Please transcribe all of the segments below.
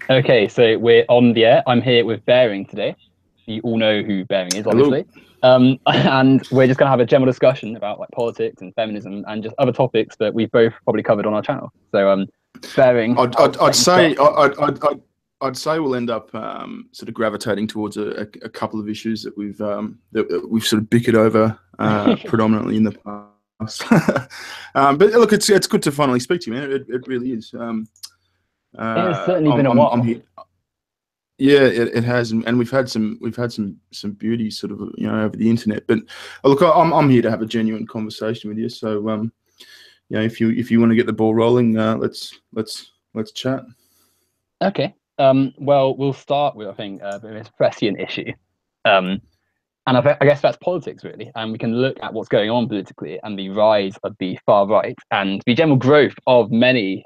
Okay, so we're on the air. I'm here with Bearing today. You all know who Bearing is, Hello. obviously. And we're just going to have a general discussion about like politics and feminism and just other topics that we've both probably covered on our channel. So, Bearing, I'd, I'll I'd, I'd let you start. say I'd say we'll end up sort of gravitating towards a couple of issues that we've sort of bickered over predominantly in the past. But look, it's good to finally speak to you, man. It really is. It has certainly been a I'm while. here. Yeah, it has, and we've had some beauty sort of over the internet. But look, I'm here to have a genuine conversation with you. So if you want to get the ball rolling, let's chat. Okay. Well, we'll start with, I think, this prescient issue. Um, and I guess that's politics, really. And we can look at what's going on politically and the rise of the far right and the general growth of many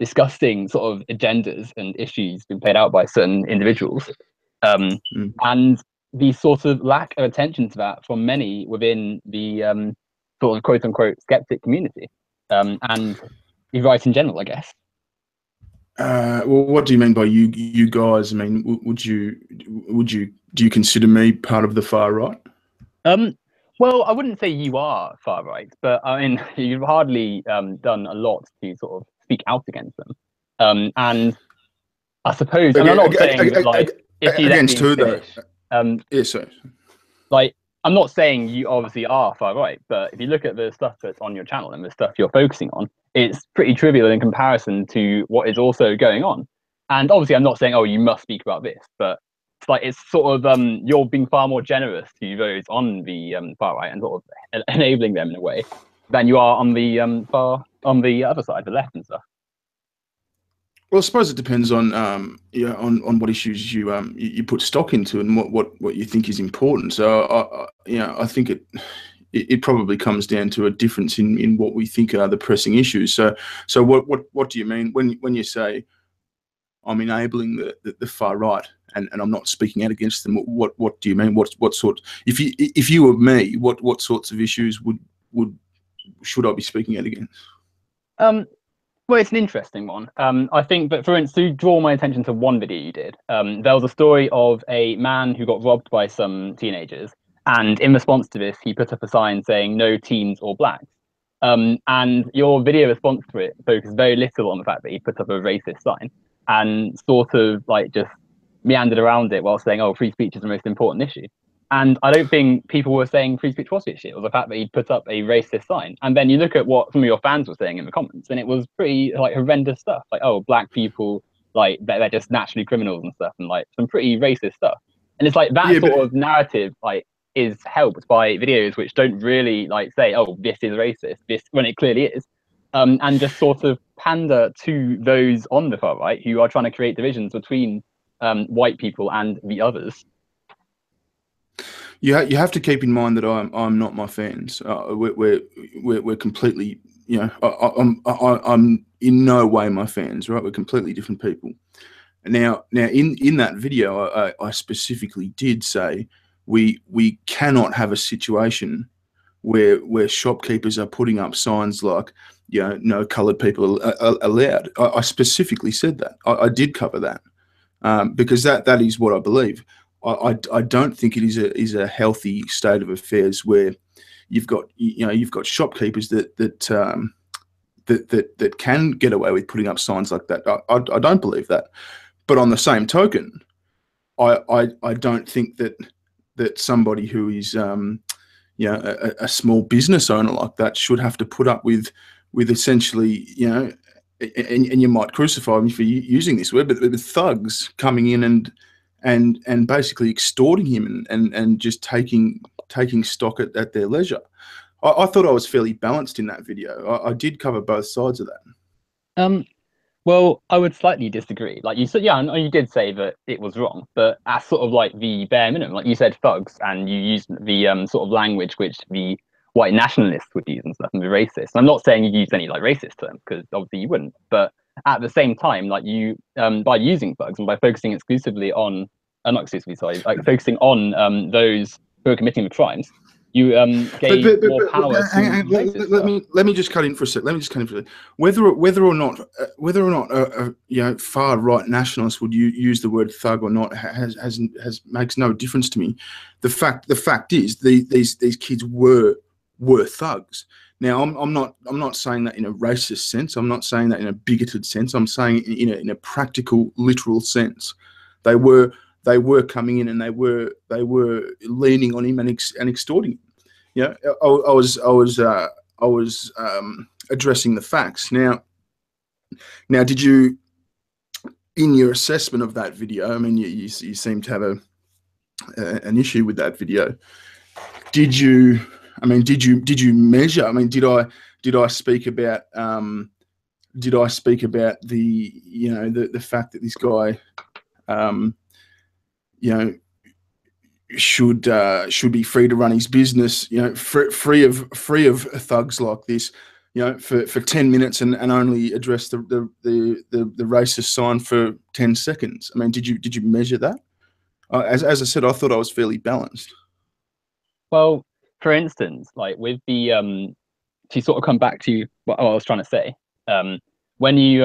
disgusting sort of agendas and issues being played out by certain individuals. Um, Mm. and the sort of lack of attention to that from many within the sort of quote unquote skeptic community and the right in general, I guess. Well, what do you mean by you guys? I mean, do you consider me part of the far right? Um, well, I wouldn't say you are far right, but I mean, you've hardly done a lot to sort of speak out against them. And I suppose, and I'm Okay, not saying that, like, if you let against me who though? finish, um, Yes, sir. like, I'm not saying you obviously are far right, but if you look at the stuff that's on your channel and the stuff you're focusing on, it's pretty trivial in comparison to what is also going on. And obviously, I'm not saying, oh, you must speak about this, but it's like it's sort of you're being far more generous to those on the far right and sort of enabling them in a way than you are on the far on the other side, the left and stuff. Well, I suppose it depends on on what issues you put stock into and what you think is important. So I think it probably comes down to a difference in what we think are the pressing issues. So what do you mean when you say I'm enabling the far right and I'm not speaking out against them? What do you mean? What sort, if you were me, what sorts of issues would should I be speaking out against? Um, Well, it's an interesting one. I think, but for instance, to draw my attention to one video you did, there was a story of a man who got robbed by some teenagers, and in response to this, he put up a sign saying "No teens or blacks." And your video response to it focused very little on the fact that he put up a racist sign, and sort of like just meandered around it while saying, "Oh, free speech is the most important issue." And I don't think people were saying free speech was the issue. It was the fact that he put up a racist sign. And then you look at what some of your fans were saying in the comments, and it was pretty like horrendous stuff. Like, oh, black people, like they're just naturally criminals and stuff, and like some pretty racist stuff. And it's like that Yeah, but sort of narrative, like, is helped by videos which don't really like say, oh, this is racist, this when it clearly is. And just sort of pander to those on the far right who are trying to create divisions between white people and the others. you have to keep in mind that I'm not my fans. We're completely, I'm in no way my fans, right? We're completely different people. Now in that video, I specifically did say we cannot have a situation where shopkeepers are putting up signs like, no coloured people are allowed. I specifically said that. I did cover that, because that is what I believe. I don't think it is a healthy state of affairs where you've got shopkeepers that can get away with putting up signs like that. I don't believe that. But on the same token, I don't think that somebody who is a small business owner like that should have to put up with essentially, and you might crucify me for using this word, but with thugs coming in and basically extorting him and just taking stock at their leisure. I thought I was fairly balanced in that video. I did cover both sides of that. Um, Well, I would slightly disagree. Like you said, yeah, and you did say that it was wrong, but that's sort of like the bare minimum. Like you said, thugs, and you used the sort of language which the white nationalists would use and stuff, and the racist. I'm not saying you used any like racist terms because obviously you wouldn't, but at the same time, like you by using thugs and by focusing exclusively on, not exclusively, sorry, like focusing on those who are committing the crimes, You gave more power hang to on, let me just cut in for a sec. Whether or not you know, far right nationalists would use the word thug or not has makes no difference to me. The fact is these kids were thugs. Now I'm not saying that in a racist sense. I'm not saying that in a bigoted sense. I'm saying in a practical, literal sense. They were coming in and they were leaning on him and extorting him. You know, I was addressing the facts. Now, did you, in your assessment of that video? I mean, you seem to have an issue with that video. Did you measure? I mean, did I speak about the, you know, the fact that this guy, you know, should be free to run his business, you know, free of thugs like this, you know, for 10 minutes and only address the racist sign for 10 seconds? I mean, did you measure that? As I said, I thought I was fairly balanced. Well, for instance, like with the to sort of come back to what I was trying to say, when you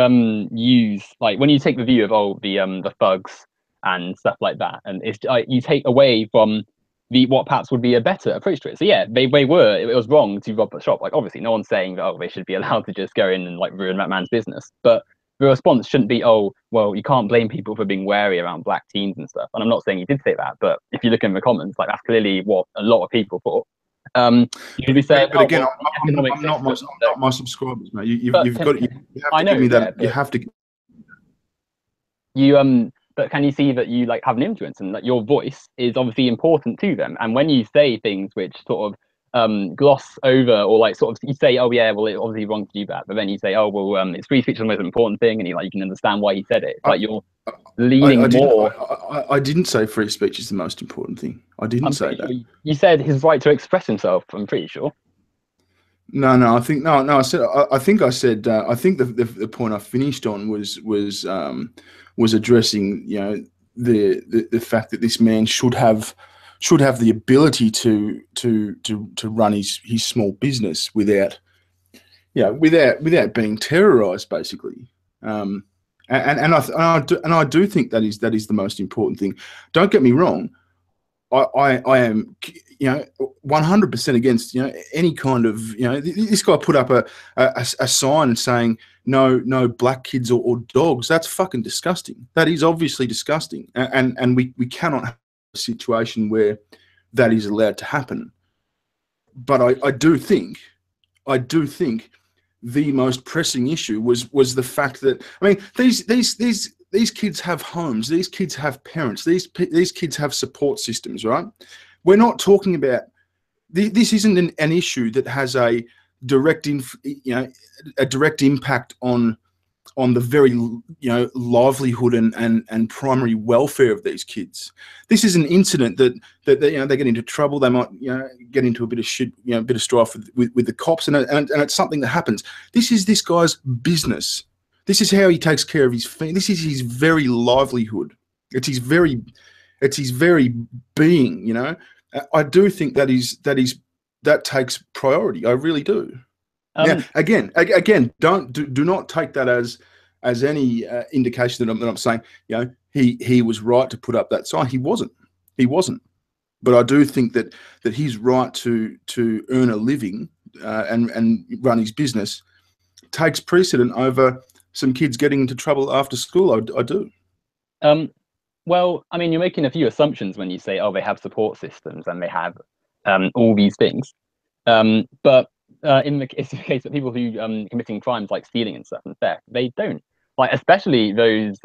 use, like, when you take the view of the thugs and stuff like that, and it's you take away from what perhaps would be a better approach to it. So yeah, it was wrong to rob the shop. Like, obviously no one's saying that, oh, they should be allowed to just go in and like ruin that man's business, but the response shouldn't be, oh, well, you can't blame people for being wary around black teens and stuff. And I'm not saying you did say that, but if you look in the comments, like, that's clearly what a lot of people thought. You could be saying, but again, well, I'm not my subscribers, mate. You have to give me that. You have to. But can you see that you like have an influence, and that your voice is obviously important to them? And when you say things which sort of gloss over, or like sort of, you say, oh yeah, well, it's obviously wrong to do that, but then you say, oh well, it's free speech is the most important thing, and you can understand why he said it. Like, you're leaning more. I didn't say free speech is the most important thing. I didn't say that. Sure you said his right to express himself. I'm pretty sure. No. I think I said. I think the point I finished on was addressing, you know, the fact that this man should have the ability to run his small business without being terrorized, basically. And I do think that is the most important thing. Don't get me wrong. I am, you know, 100% against, you know, any kind of, you know, this guy put up a sign saying no black kids or dogs. That's fucking disgusting. That is obviously disgusting, and we cannot have a situation where that is allowed to happen. But I do think the most pressing issue was the fact that, I mean, these kids have homes, these kids have parents, these kids have support systems, right? We're not talking about, this isn't an issue that has a direct impact on the very, you know, livelihood and primary welfare of these kids. This is an incident that you know, they get into trouble, they might, you know, get into a bit of shit, you know, a bit of strife with the cops, and it's something that happens. This is this guy's business. This is how he takes care of his family. This is his very livelihood. It's his very being. You know, I do think that takes priority. I really do. Now, again, do not take that as any indication that I'm saying, you know, he was right to put up that sign. He wasn't. But I do think that his right to earn a living and run his business takes precedent over some kids getting into trouble after school. I do. Well, I mean, you're making a few assumptions when you say, oh, they have support systems and they have all these things. But it's the case that people who committing crimes like stealing and stuff and theft, they don't. Like, especially those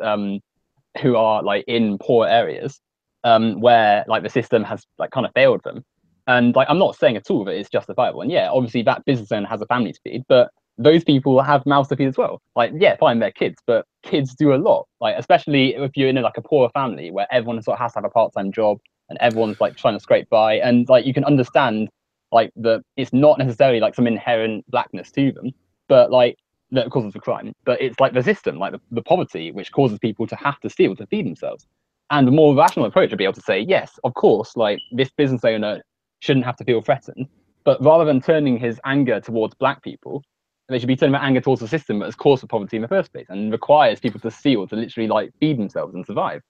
who are like in poor areas where like the system has like kind of failed them. And like, I'm not saying at all that it's justifiable. And yeah, obviously that business owner has a family to feed, but those people have mouths to feed as well. Like, yeah, fine, they're kids, but kids do a lot. Like, especially if you're in like a poor family where everyone sort of has to have a part-time job and everyone's like trying to scrape by, and like you can understand like it's not necessarily like some inherent blackness to them, but like that causes the crime. But it's like the system, like the poverty, which causes people to have to steal to feed themselves. And the more rational approach would be able to say, yes, of course, like this business owner shouldn't have to feel threatened. But rather than turning his anger towards black people, they should be turning their anger towards the system that has caused the poverty in the first place and requires people to steal to literally like feed themselves and survive.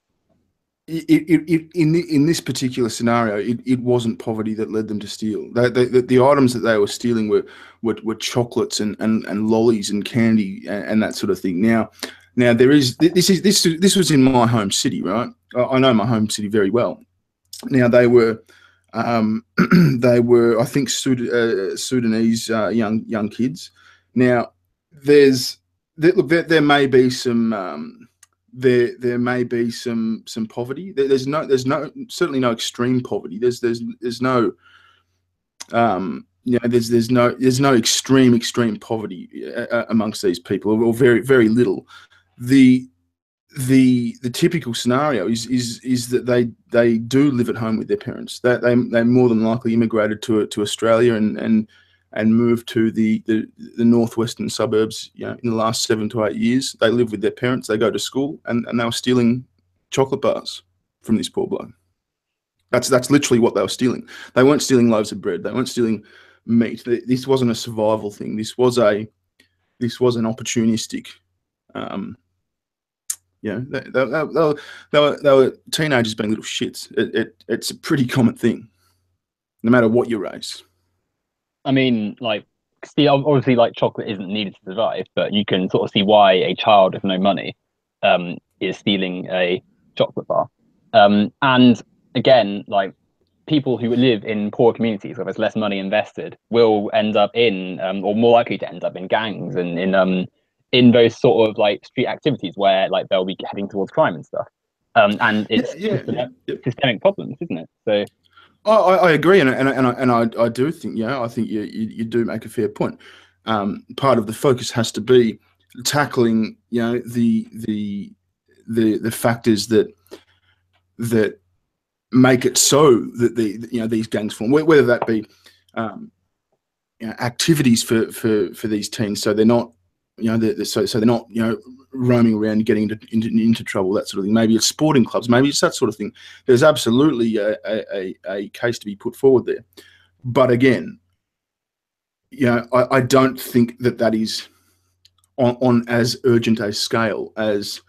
In this particular scenario, it wasn't poverty that led them to steal. The items that they were stealing were chocolates and lollies and candy and that sort of thing. Now this was in my home city, right? I know my home city very well. Now they were I think Sudanese young kids. Now there may be some. There may be some poverty. There's certainly no extreme poverty. There's no there's no extreme poverty amongst these people, or very little. The typical scenario is that they do live at home with their parents. That they more than likely immigrated to Australia and moved to the northwestern suburbs, in the last 7 to 8 years. They live with their parents, they go to school, and they were stealing chocolate bars from this poor bloke. That's literally what they were stealing. They weren't stealing loaves of bread. They weren't stealing meat. This wasn't a survival thing. This was an opportunistic. They were teenagers being little shits. It's a pretty common thing, no matter what your race. I mean, like, obviously, like, chocolate isn't needed to survive, but you can sort of see why a child with no money is stealing a chocolate bar. And again, like, people who live in poor communities where there's less money invested will end up in, or more likely to end up in, gangs and in those sort of like street activities where like they'll be heading towards crime and stuff. And it's systemic problems, isn't it? So. I agree, and I do think, I think you do make a fair point. Part of the focus has to be tackling, the factors that make it so that these gangs form, whether that be activities for these teens, so they're not so they're not roaming around getting into trouble, that sort of thing. Maybe it's sporting clubs, maybe it's that sort of thing. There's absolutely a case to be put forward there, but again, I don't think that is on as urgent a scale as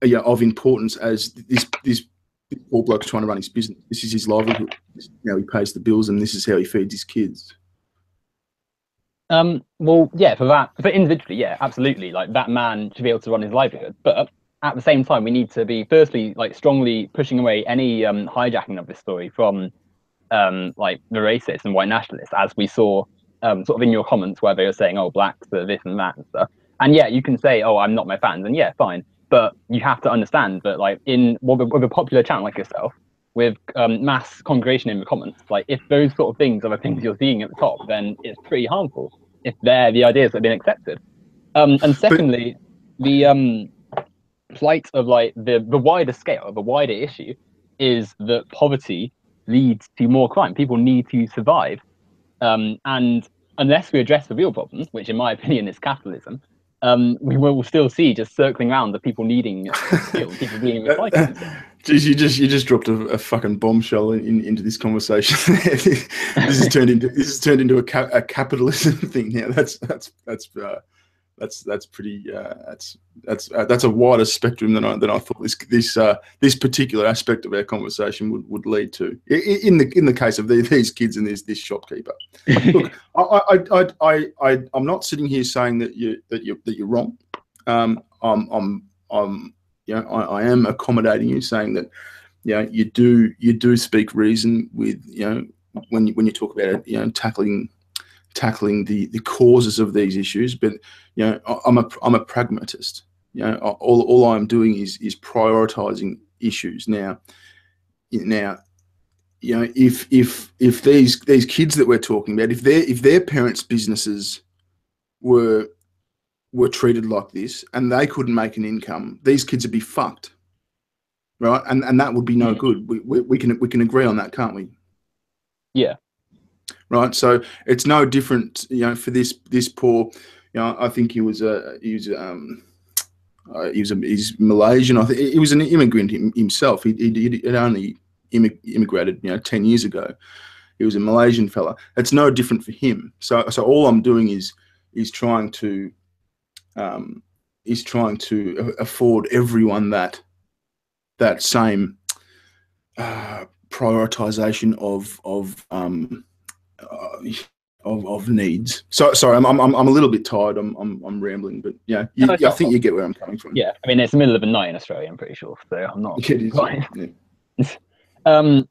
of importance as this poor bloke's trying to run his business. This is his livelihood. This is how he pays the bills, and this is how he feeds his kids. Well, yeah, for individually, yeah, absolutely. Like, that man should be able to run his livelihood. But at the same time, we need to be firstly like strongly pushing away any hijacking of this story from like the racists and white nationalists, as we saw sort of in your comments where they were saying, oh, blacks are this and that and stuff. And yeah, you can say, oh, I'm not my fans, and yeah, fine. But you have to understand that, like, with a popular channel like yourself, with mass congregation in the comments, like, if those sort of things are the things you're seeing at the top, then it's pretty harmful if they're the ideas that have been accepted. And secondly, the plight of like the wider scale, the wider issue is that poverty leads to more crime. People need to survive. And unless we address the real problem, which in my opinion is capitalism, we will still see just circling around the people needing skills, people being recycled. Jeez, you just dropped a fucking bombshell into this conversation. This has turned into a capitalism thing now. That's pretty that's a wider spectrum than I thought this particular aspect of our conversation would lead to. In the case of these kids and this shopkeeper. Look, I'm not sitting here saying that you're wrong. I am accommodating you, saying that you do speak reason with when you talk about tackling the causes of these issues, but I'm a pragmatist. All I'm doing is prioritizing issues. Now if these kids that we're talking about, if their parents' businesses were treated like this and they couldn't make an income, these kids would be fucked, right? And that would be no good. We can agree on that, can't we? Yeah. Right. So it's no different, for this poor, I think he's Malaysian. I think he was an immigrant himself. He'd only immigrated, 10 years ago. He was a Malaysian fella. It's no different for him. So all I'm doing is trying to afford everyone that same prioritization of needs. So sorry, I'm a little bit tired. I'm rambling, but yeah, No, I think you get where I'm coming from. Yeah, I mean it's the middle of the night in Australia, I'm pretty sure, so I'm not. It is, yeah.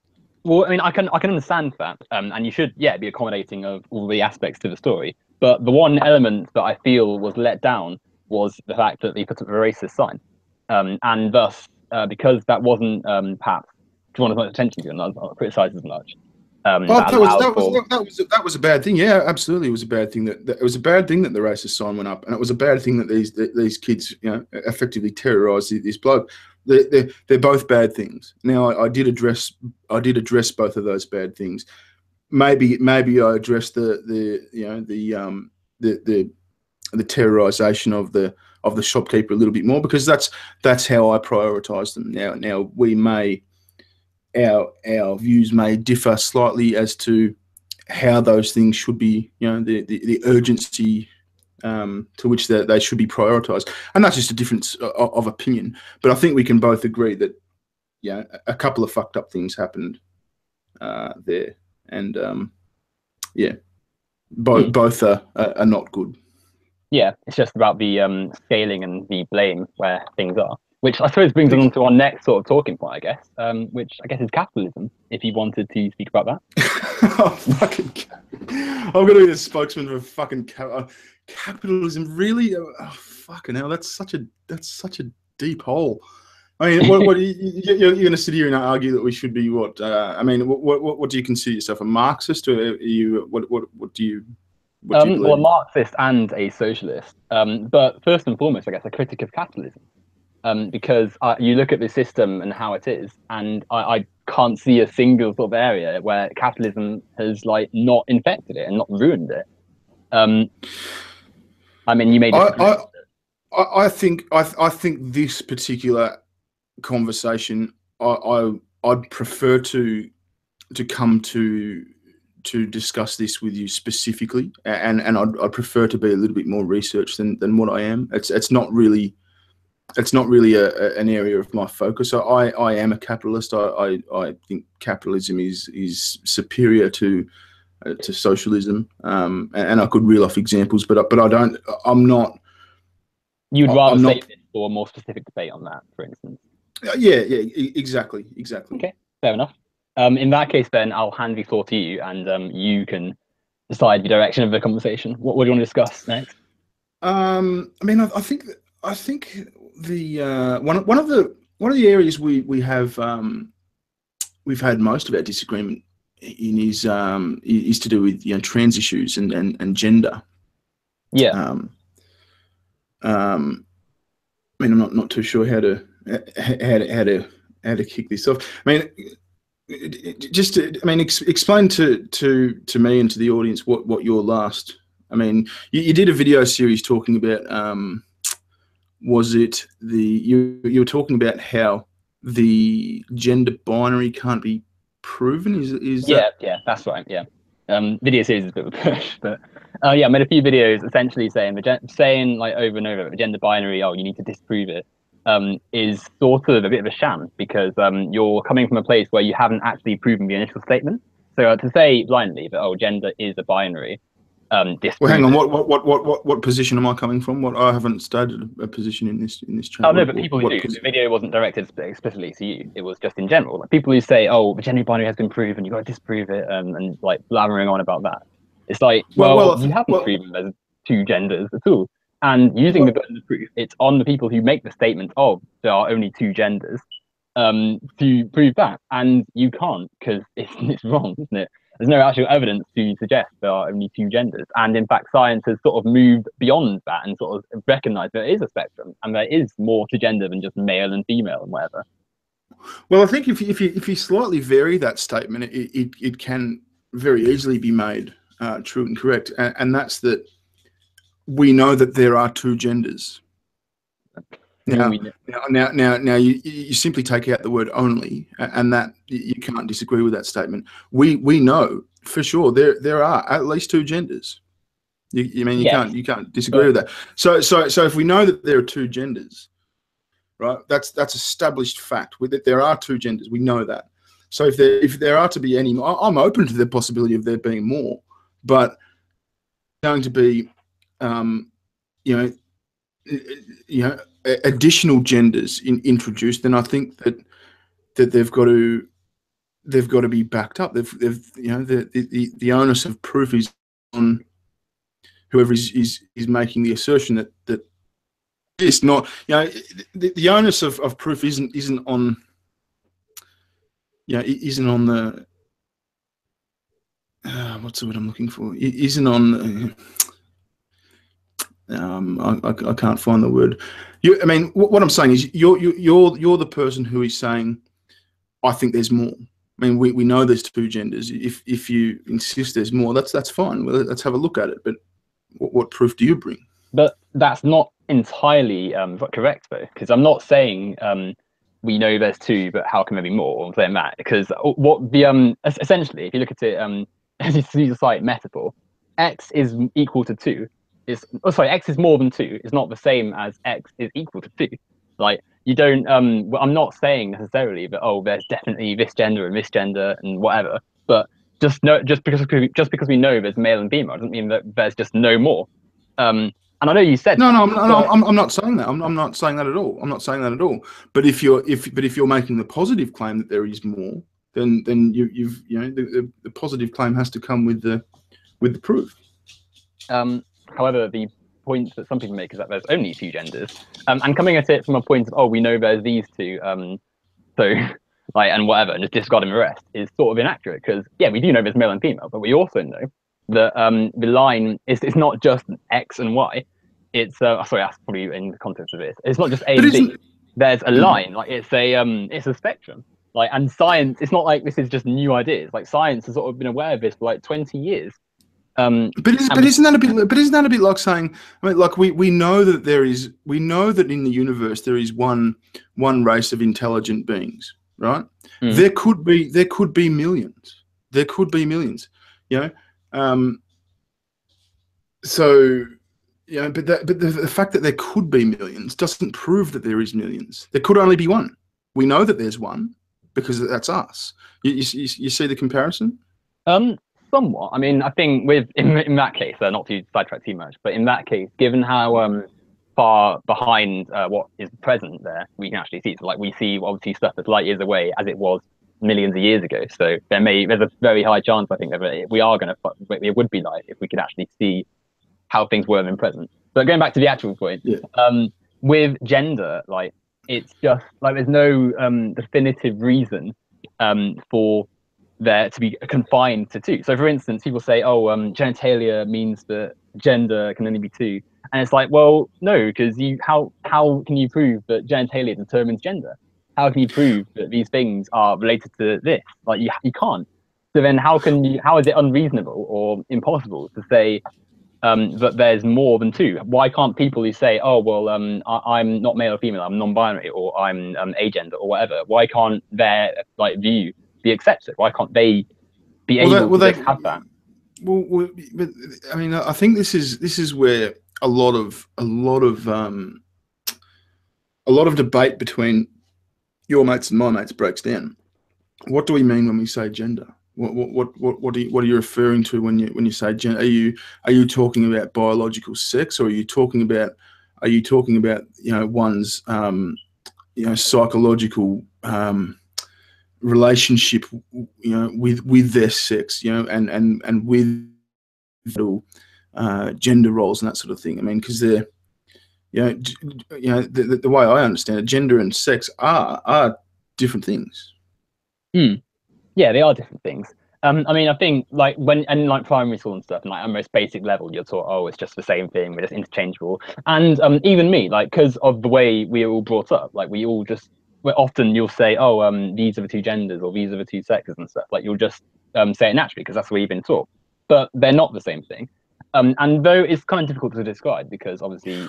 Well, I mean, I can understand that, and you should, yeah, be accommodating of all the aspects to the story. But the one element that I feel was let down was the fact that they put up a racist sign, and thus, because that wasn't perhaps drawn as much attention to, and not criticised as much. That was a bad thing. Yeah, absolutely, it was a bad thing that it was a bad thing that the racist sign went up, and it was a bad thing that these kids, you know, effectively terrorised this bloke. They're both bad things. Now, I did address both of those bad things. Maybe I addressed the terrorisation of the shopkeeper a little bit more, because that's how I prioritise them. Now we may. Our views may differ slightly as to how those things should be, you know, the urgency to which they should be prioritised, and that's just a difference of opinion. But I think we can both agree that, yeah, a couple of fucked up things happened there, and yeah, both are not good. Yeah, it's just about the scaling and the blame where things are. Which I suppose brings us on to our next sort of talking point, I guess, which I guess is capitalism, if you wanted to speak about that. Oh, fucking I'm going to be the spokesman for fucking capitalism. Really? Oh, fucking hell, that's such a deep hole. I mean, what you're going to sit here and argue that we should be what? I mean, what do you consider yourself, a Marxist, or are you what do you believe? Well, a Marxist and a socialist, but first and foremost, I guess, a critic of capitalism. Because you look at the system and how it is, and I can't see a single sort of area where capitalism has like not infected it and not ruined it. I mean, you may disagree. I think this particular conversation, I'd prefer to come to discuss this with you specifically, and I'd prefer to be a little bit more researched than what I am. It's not really an area of my focus. I am a capitalist. I think capitalism is superior to socialism, and I could reel off examples, but I don't. I'm not. You'd rather save it for a more specific debate on that, for instance. Yeah, exactly. Okay, fair enough. In that case, then I'll hand the floor to you, and you can decide the direction of the conversation. What do you want to discuss next? I mean, I think the one of the areas we have we've had most of our disagreement in is to do with, you know, trans issues and gender. Yeah. I mean, I'm not too sure how to kick this off. I mean, explain to me and to the audience what your last. I mean, you did a video series talking about. Was it you were talking about how the gender binary can't be proven? Yeah, that's right. Yeah. Video series is a bit of a push, but yeah, I made a few videos essentially saying like over and over the gender binary. Oh, you need to disprove it. Is sort of a bit of a sham, because you're coming from a place where you haven't actually proven the initial statement. So to say blindly that gender is a binary. Well, hang on. What position am I coming from? I haven't stated a position in this channel. Oh no, but people who do. The video wasn't directed explicitly to you. It was just in general. Like, people who say, "Oh, the gender binary has been proven. You got to disprove it," and like blabbering on about that. It's like, well you haven't proven there's two genders at all. And using the burden of proof, it's on the people who make the statement of there are only two genders to prove that, and you can't, because it's wrong, isn't it? There's no actual evidence to suggest there are only two genders. And in fact, science has sort of moved beyond that and sort of recognized there is a spectrum and there is more to gender than just male and female and whatever. Well, I think if you slightly vary that statement, it can very easily be made true and correct. And that's that we know that there are two genders. Now you simply take out the word only, and that you can't disagree with that statement. We know for sure. There are at least two genders. You mean Yes, you can't disagree with that. So if we know that there are two genders, right? That's established fact. With that there are two genders. We know that. So if there are to be any, I'm open to the possibility of there being more, but going to be, you know, additional genders introduced, then I think that they've got to be backed up. They've you know, the onus of proof is on whoever is making the assertion that it's not, you know, the onus of proof isn't on, you know, it isn't on the what's the word I'm looking for? It isn't on. I can't find the word. I mean, what I'm saying is you're the person who is saying, I think there's more. I mean, we know there's two genders. If you insist there's more, that's fine. Well, let's have a look at it. But what proof do you bring? but that's not entirely correct though, because I'm not saying we know there's two, but how can there be more? Or saying that, because what the essentially, if you look at it as you use a slight metaphor, x is equal to 2. X is more than 2. It's not the same as x is equal to 2. Like, you don't I'm not saying necessarily that, oh, there's definitely this gender and whatever, but just because we know there's male and female doesn't mean that there's just no more. And I know you said no, I'm not saying that. I'm not saying that at all. I'm not saying that at all. But if you're making the positive claim that there is more, then you've you know, the positive claim has to come with the proof. However, the point that some people make is that there's only 2 genders, and coming at it from a point of, oh, we know there's these 2, so like, and whatever, and just discarding the rest is sort of inaccurate, because yeah, we do know there's male and female, but we also know that the line is, it's not just X and Y. It's sorry, that's probably in the context of this. It's not just A and B. There's a line, like it's a spectrum. Like, and science, it's not like this is just new ideas. Like, science has sort of been aware of this for like 20 years. But isn't that a bit like saying, I mean, like we know that in the universe there is one race of intelligent beings, right? Mm. There could be millions. There could be millions, you know. So, you know, but the fact that there could be millions doesn't prove that there is millions. There could only be one. We know that there's one because that's us. You see the comparison? Somewhat. I mean, I think in that case, not to sidetrack too much, but in that case, given how far behind what is present there, we can actually see. So, like, we see obviously stuff that's light years away as it was millions of years ago. So there's a very high chance, I think, that it would be light if we could actually see how things were in present. But going back to the actual point, yeah. With gender, like, it's just like there's no definitive reason for there to be confined to 2. So, for instance, people say, "Oh, genitalia means that gender can only be 2," and it's like, well, no, because how can you prove that genitalia determines gender? How can you prove that these things are related to this? Like, you can't. So then, how is it unreasonable or impossible to say that there's more than 2? Why can't people who say, "Oh, well, I'm not male or female, I'm non-binary, or I'm agender, or whatever"? Why can't their view be accepted? Why can't they be able to have that? Well, but I mean, I think this is where a lot of debate between your mates and my mates breaks down. What do we mean when we say gender? What are you referring to when you say gender? Are you talking about biological sex, or are you talking about you know, one's you know, psychological relationship, you know, with their sex, you know, and with gender roles and that sort of thing? I mean, because they're, you know, the way I understand it, gender and sex are different things. Yeah, they are different things. I mean, I think like like primary school and stuff, and like at most basic level, you're taught, oh, it's just the same thing, we're just interchangeable. And even me, like, because of the way we are all brought up, like, we all just, often you'll say, oh, these are the 2 genders, or these are the 2 sexes and stuff. Like, you'll just say it naturally because that's the way you've been taught. But they're not the same thing. And though it's kind of difficult to describe, because obviously,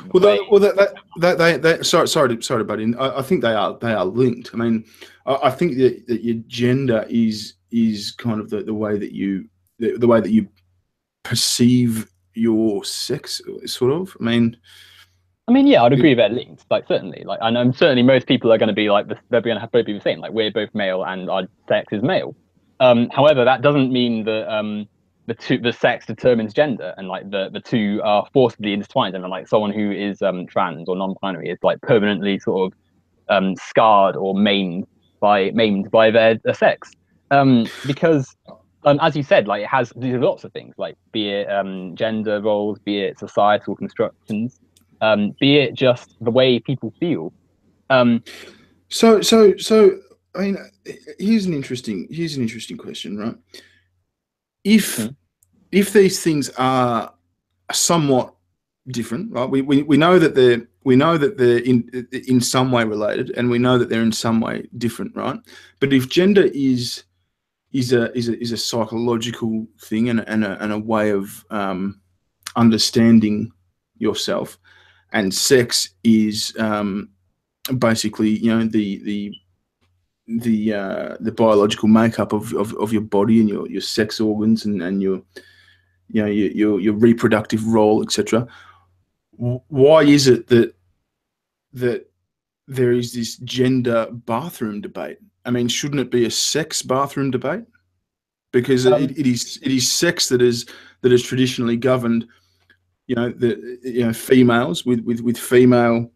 sorry, buddy. I think they are linked. I mean, I think that your gender is kind of the way that you the way that you perceive your sex, sort of. I mean, yeah, I'd agree with that linked. Like, certainly, like, I know certainly most people are going to be like, they're going to have both be the same. Like, we're both male and our sex is male. However, that doesn't mean that the sex determines gender, and like the two are forcibly intertwined. And like someone who is trans or non-binary is like permanently sort of scarred or maimed by their sex. Because as you said, like it has these are lots of things, like be it gender roles, be it societal constructions, be it just the way people feel. So, I mean, here's an interesting question, right? If Hmm. if these things are somewhat different, right? We know that they're in some way related, and we know that they're in some way different, right? But if gender is a psychological thing and a way of understanding yourself, and sex is basically, the biological makeup of your body and your sex organs and your reproductive role, etc. Why is it that there is this gender bathroom debate? I mean, shouldn't it be a sex bathroom debate? Because Um, it is sex that is traditionally governed. Females with female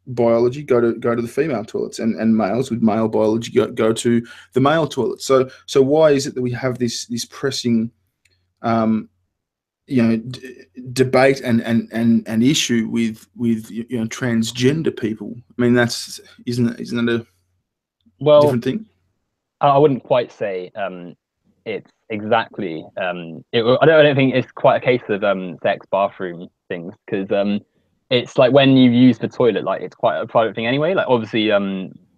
biology go to the female toilets, and males with male biology go to the male toilets. So why is it that we have this pressing debate and issue with transgender people? I mean, isn't that a well, different thing? I wouldn't quite say it's exactly. I don't think it's quite a case of sex bathroom things, because it's like when you use the toilet, like it's quite a private thing anyway. Like obviously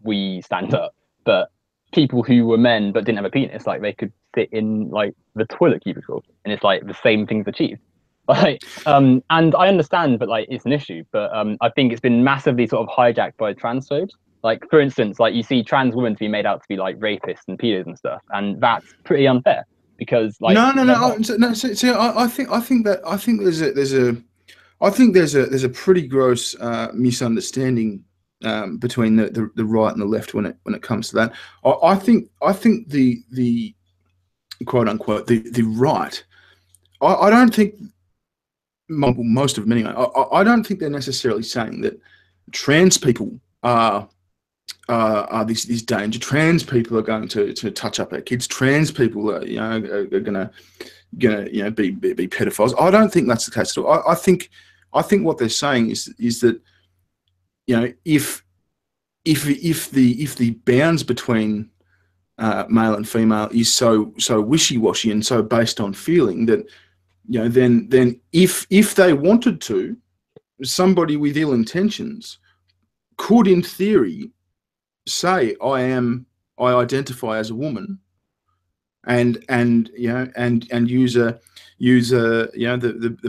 we stand up, but people who were men but didn't have a penis, like they could sit in like the toilet cubicle, and it's like the same things achieved. Like and I understand, but like it's an issue. But I think it's been massively sort of hijacked by transphobes. Like for instance, like you see trans women to be made out to be like rapists and pedos and stuff, and that's pretty unfair because like No, no, they're no. not. No. See, I think there's a pretty gross misunderstanding between the right and the left when it comes to that. I think the quote unquote the right. I don't think most of them anyway. I don't think they're necessarily saying that trans people are this danger. Trans people are going to touch up our kids. Trans people are gonna be pedophiles. I don't think that's the case at all. I think what they're saying is that if the bounds between male and female is so wishy-washy and so based on feeling that then if they wanted to, somebody with ill intentions could in theory say I identify as a woman, and use the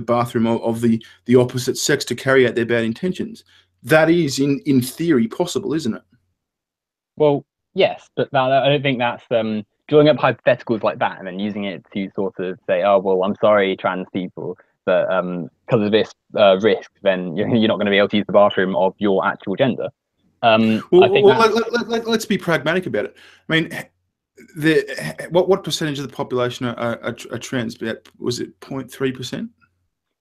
bathroom of the opposite sex to carry out their bad intentions. That is in theory possible, isn't it? Well, yes, but I don't think that's drawing up hypotheticals like that and then using it to sort of say, oh well, I'm sorry, trans people, but because of this risk, then you're not going to be able to use the bathroom of your actual gender. I think Well, that let's be pragmatic about it. I mean, what percentage of the population are trans? Was it 0.3%?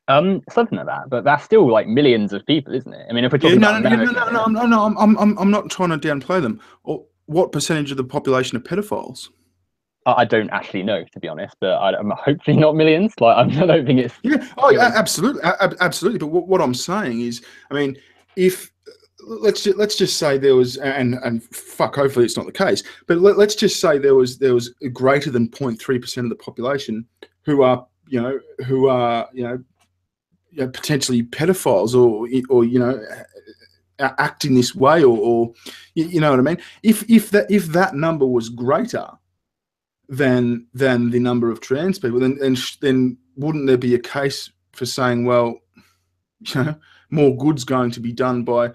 something like that, but that's still like millions of people, isn't it? I mean, if we're Yeah, talking about America no, here, no, no. I'm not trying to downplay them. Or what percentage of the population are pedophiles? I don't actually know, to be honest, but I'm hopefully not millions. Like I don't think it's. Yeah. Oh, yeah, absolutely, absolutely. But what I'm saying is, I mean, if let's just say there was, and fuck, hopefully it's not the case, but let's just say there was greater than 0.3% of the population who are potentially pedophiles or acting this way, or you know what I mean. If that number was greater than the number of trans people, then wouldn't there be a case for saying, well, more good's going to be done by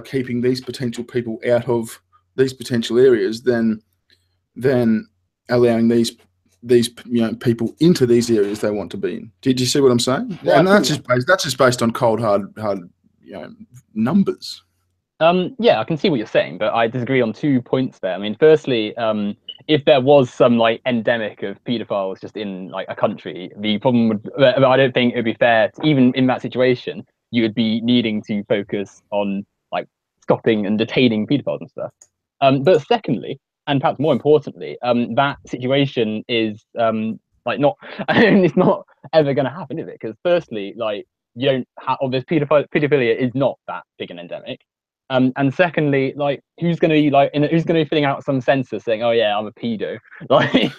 keeping these potential people out of these potential areas than allowing these these people into these areas they want to be in. Did you see what I'm saying? Well, and that's just based on cold hard numbers. Yeah, I can see what you're saying, but I disagree on 2 points there. I mean, firstly, if there was some like endemic of paedophiles just in like a country, the problem would, I don't think it would be fair to, even in that situation, you would be needing to focus on like stopping and detaining paedophiles and stuff. But secondly, and perhaps more importantly, that situation is like not, it's not ever going to happen, is it? Because firstly, like you don't have, or this paedophilia is not that big an endemic. And secondly, like who's going to be like, who's going to be filling out some census saying, "Oh yeah, I'm a pedo"? Like,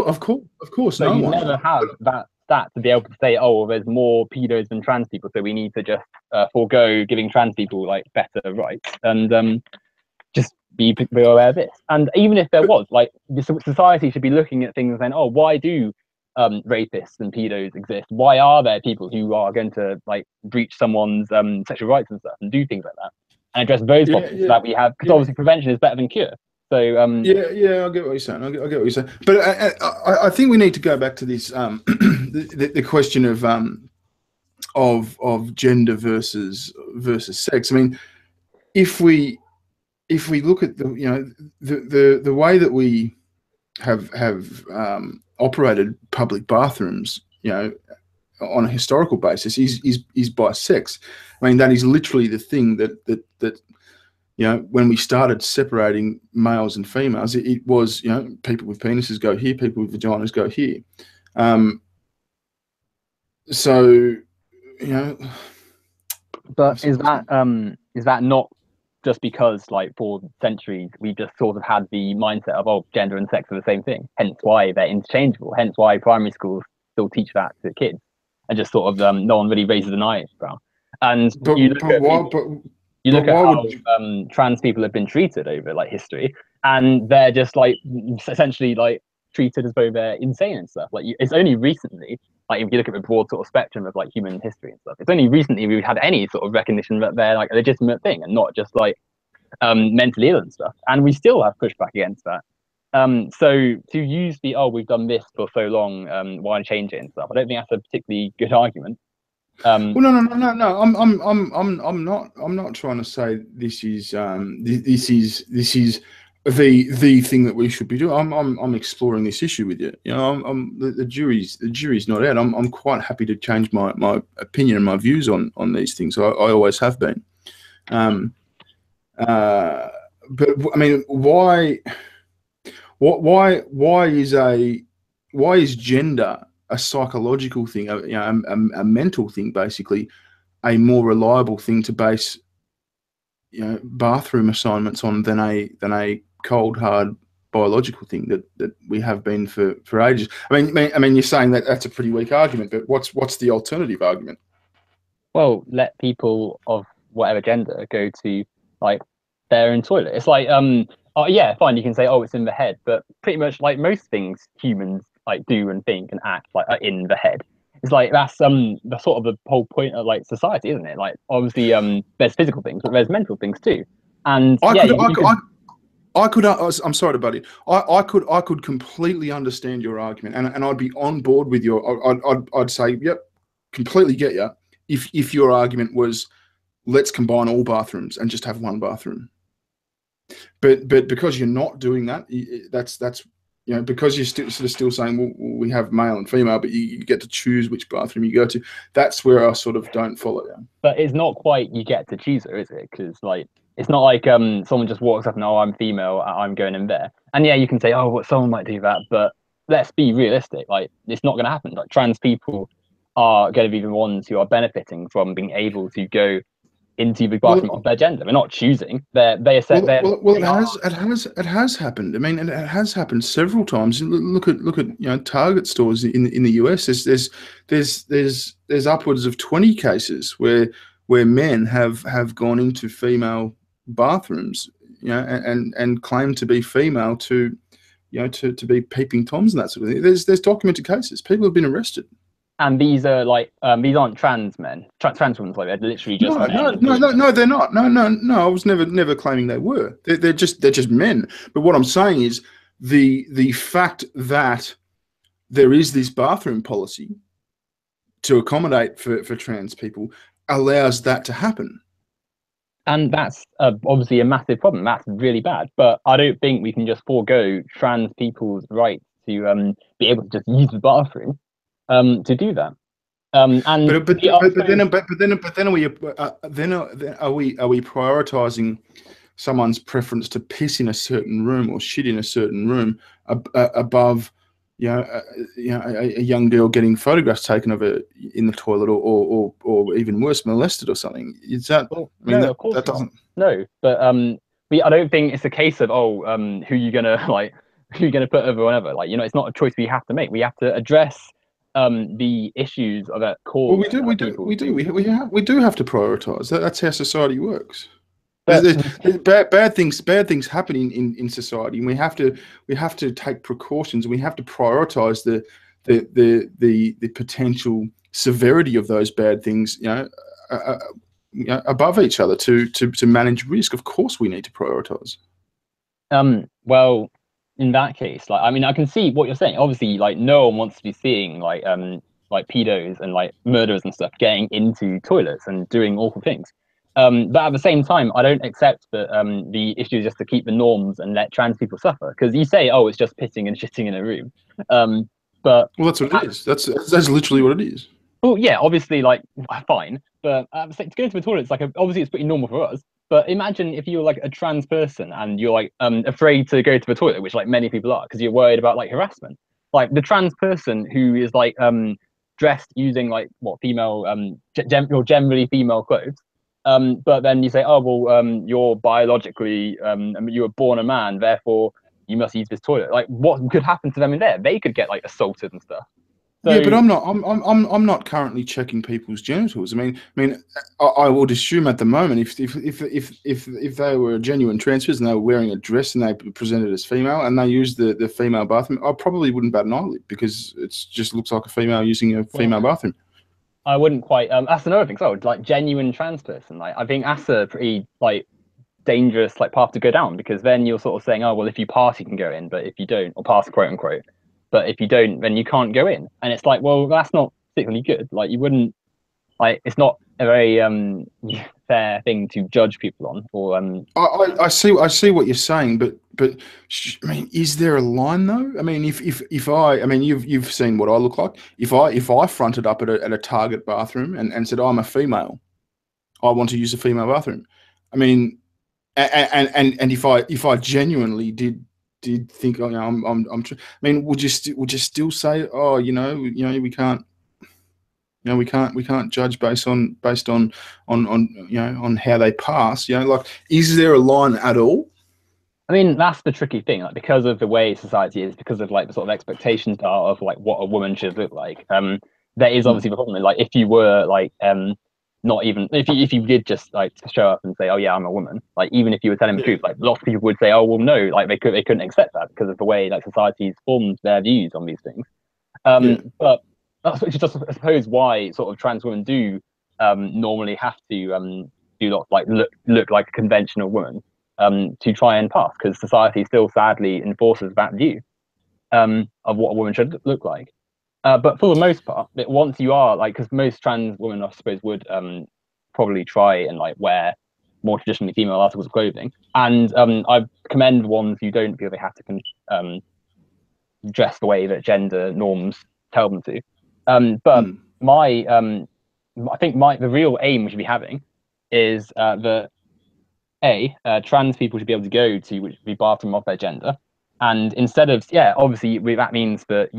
Of course, so no you one. never have that stat to be able to say, "Oh, well, there's more pedos than trans people, so we need to just forego giving trans people like better rights." And just be aware of this. And even if there was, like, the society should be looking at things and saying, "Oh, why do rapists and pedos exist? Why are there people who are going to like breach someone's sexual rights and stuff and do things like that?" And address those problems that we have, because obviously prevention is better than cure. So yeah, I get what you're saying. I get what you're saying. But I think we need to go back to this the question of gender versus sex. I mean, if we look at the way that we have operated public bathrooms, on a historical basis, is by sex. I mean, that is literally the thing that when we started separating males and females, it was people with penises go here, people with vaginas go here. So but is that not just because, like, for centuries we just sort of had the mindset of, oh, gender and sex are the same thing, hence why they're interchangeable, hence why primary schools still teach that to kids, and just sort of no one really raises an eyebrow. And you look at how trans people have been treated over like history, and they're just like essentially like treated as though they're insane and stuff. Like it's only recently, like if you look at the broad sort of spectrum of like human history and stuff, it's only recently we've had any sort of recognition that they're like a legitimate thing and not just like mentally ill and stuff. And we still have pushback against that. So to use the, oh, we've done this for so long, why change it and stuff, I don't think that's a particularly good argument. Well, no. I'm not trying to say this is the thing that we should be doing. I'm exploring this issue with you. The jury's not out. I'm quite happy to change my opinion and my views on these things. I always have been. But I mean, why is gender a psychological thing, a mental thing, basically, a more reliable thing to base, bathroom assignments on than a cold hard biological thing that we have been for ages? I mean, you're saying that that's a pretty weak argument, but what's the alternative argument? Well, let people of whatever gender go to like their own toilet. It's like oh yeah, fine, you can say, oh, it's in the head, but pretty much like most things humans like do and think and act like are in the head. It's like that's the sort of the whole point of like society, isn't it? Like obviously there's physical things, but there's mental things too. And I'm sorry, buddy. I could completely understand your argument, and I'd be on board with I'd say, yep, completely get you. If your argument was, let's combine all bathrooms and just have one bathroom. But because you're not doing that, that's because you're still saying, well, we have male and female, but you get to choose which bathroom you go to. That's where I sort of don't follow you. But it's not quite you get to choose it, is it? Because like it's not like someone just walks up and, oh, I'm female, I'm going in there. And yeah, you can say, oh, well, someone might do that, but let's be realistic. Like it's not going to happen. Like trans people are going to be the ones who are benefiting from being able to go into the bathroom of their gender. They're not choosing. It has happened. I mean, and it has happened several times. Look at Target stores in the US. There's upwards of 20 cases where men have gone into female bathrooms, and claimed to be female to be peeping toms and that sort of thing. There's documented cases. People have been arrested. And these are like these aren't trans men, trans women. Like they're literally just no, they're not. No. I was never claiming they were. They're just men. But what I'm saying is the fact that there is this bathroom policy to accommodate for trans people allows that to happen. And that's obviously a massive problem. That's really bad. But I don't think we can just forego trans people's right to be able to just use the bathroom to do that. And But then are we prioritizing someone's preference to piss in a certain room or shit in a certain room above, a young girl getting photographs taken of her in the toilet, or even worse, molested or something? Is that? Well, I mean, no, of course that not. doesn't. No, but I don't think it's a case of who you gonna who you gonna put over whatever. Like, it's not a choice we have to make. We have to address the issues that Well, cause people to. we do have to prioritize. That's how society works. But There's bad things happen in society, and we have to take precautions. We have to prioritize the potential severity of those bad things, above each other to manage risk. Of course, we need to prioritize. well, in that case, like, I mean, I can see what you're saying. Obviously, like, no one wants to be seeing like pedos and like murderers and stuff getting into toilets and doing awful things. But at the same time, I don't accept that the issue is just to keep the norms and let trans people suffer. Because you say, oh, it's just pissing and shitting in a room. But Well, that's what it is. That's literally what it is. well, yeah, obviously, like, fine. But to go into the toilet, it's like obviously it's pretty normal for us. But imagine if you're like a trans person and you're like afraid to go to the toilet, which like many people are, because you're worried about like harassment. Like the trans person who is like dressed using like what female or generally female clothes. But then you say, oh well, you're biologically you were born a man, therefore you must use this toilet. Like, what could happen to them in there? They could get like assaulted and stuff. So Yeah, but I'm not currently checking people's genitals. I would assume at the moment, if they were a genuine trans person, they were wearing a dress and they presented as female and they used the female bathroom, I probably wouldn't bat an eyelid because it just looks like a female using a female bathroom. I wouldn't quite. That's another thing. So, like, genuine trans person, like, I think that's a pretty like dangerous like path to go down, because then you're sort of saying, oh well, if you pass, you can go in, but if you don't, or pass, quote unquote, but if you don't, then you can't go in. And it's like, well, that's not particularly good. Like, you wouldn't, like, it's not a very fair thing to judge people on. Or I see what you're saying, but I mean, is there a line though? I mean, if I mean, you've seen what I look like. If I fronted up at a Target bathroom and said, I'm a female, I want to use a female bathroom. I mean, and if I genuinely did think, I mean, would you still say, oh, we can't. We can't judge based on on how they pass. Like, is there a line at all? I mean, that's the tricky thing, like, because of the way society is, because of like the sort of expectations are of like what a woman should look like. There is obviously the problem. Like, if you were like not even if you did just like show up and say, oh yeah, I'm a woman, like, even if you were telling the truth, like, lots of people would say, oh well, no, like they couldn't accept that because of the way like society's formed their views on these things. But that's which is just, I suppose, why sort of trans women do normally have to do lots like look like a conventional woman to try and pass, because society still sadly enforces that view of what a woman should look like. But for the most part, once you are like, because most trans women, I suppose, would probably try and like wear more traditionally female articles of clothing, and I commend ones who don't feel they have to dress the way that gender norms tell them to. But I think the real aim we should be having is that trans people should be able to go to the bathroom of their gender, and instead of obviously that means that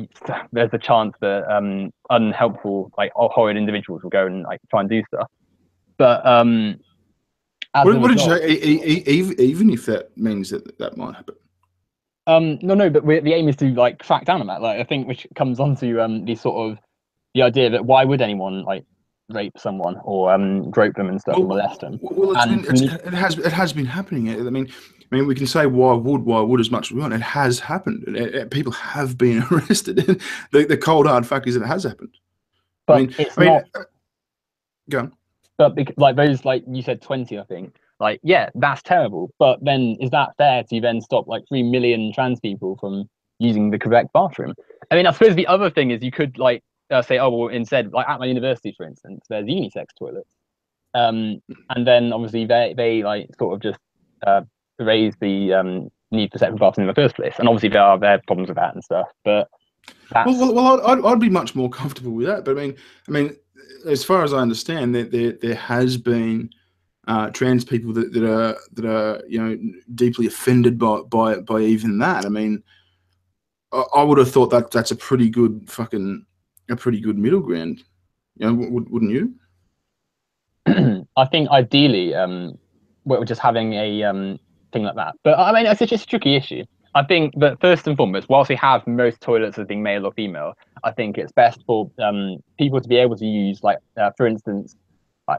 there's a chance that unhelpful like horrid individuals will go and like try and do stuff. But what did you say? Even if that means that might happen. No, but the aim is to like crack down on that. Like, I think, which comes onto the idea that why would anyone like rape someone or grope them and stuff, or molest them? Well, it has been happening. I mean, we can say why would as much as we want. It has happened. People have been arrested. The cold hard fact is that it has happened. But it's not. Go on. But like those, like you said, 20, I think. Like, yeah, that's terrible. But then is that fair to then stop like 3 million trans people from using the correct bathroom? I mean, I suppose the other thing is you could like say, oh, well, instead, like at my university, for instance, there's unisex toilets. And then obviously they like sort of just raise the need for separate bathrooms in the first place. And obviously there are problems with that and stuff. But that's I'd be much more comfortable with that. But I mean, as far as I understand, there has been trans people that are deeply offended by even that. I mean, I would have thought that that's a pretty good middle ground. Wouldn't you? I think ideally, we're just having a thing like that. But I mean, it's just a tricky issue. I think that first and foremost, whilst we have most toilets as being male or female, I think it's best for people to be able to use, like, for instance,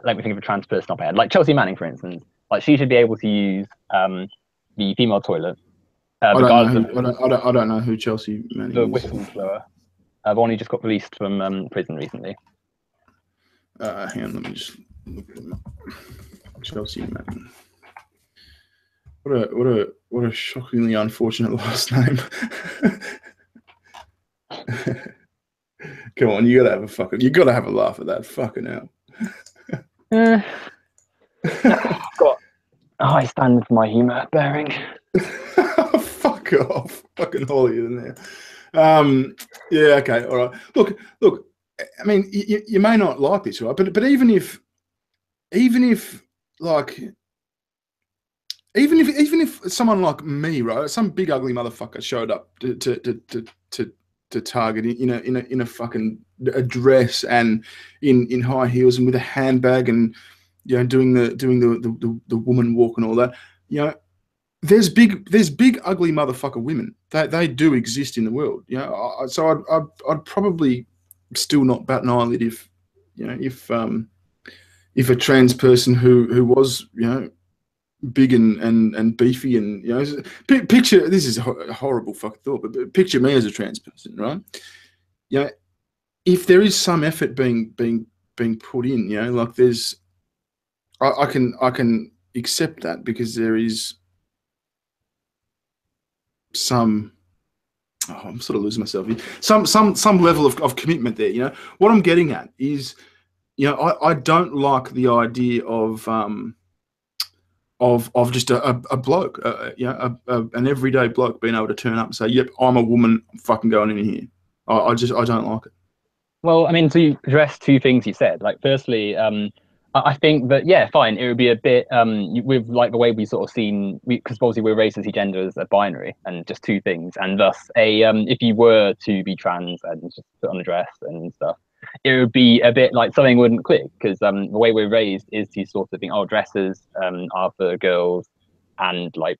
let me think of a trans person up ahead, like Chelsea Manning, for instance. Like, she should be able to use the female toilet. I don't know who Chelsea Manning the is. whistleblower, the one who just got released from prison recently. Hang on, let me just look at him. Chelsea Manning. What a shockingly unfortunate last name. Come on, you gotta have a laugh at that. Fucking hell. Got a high standard for my humour bearing. Fuck off. Fucking holier than there. Yeah, okay, all right. Look, I mean, you may not like this, right? But even if someone like me, right, some big ugly motherfucker showed up to Target in a fucking dress and in high heels and with a handbag and doing the woman walk and all that, there's big ugly motherfucker women. They do exist in the world, so I'd probably still not bat an eyelid if a trans person who was big and beefy and picture, this is a horrible fucking thought, but picture me as a trans person, right? If there is some effort being put in, like there's, I can accept that because there is some, I'm sort of losing myself here, some level of commitment there. What I'm getting at is, I don't like the idea of just a bloke, an everyday bloke being able to turn up and say, "Yep, I'm a woman, I'm fucking going in here." I don't like it. Well, I mean, to address two things you said, like, firstly, I think that, yeah, fine, it would be a bit with like the way we sort of seen, because obviously we're raised to see gender as a binary and just two things, and thus if you were to be trans and just put on a dress and stuff, it would be a bit like something wouldn't click, because the way we're raised is to sort of think, oh, dresses are for girls and like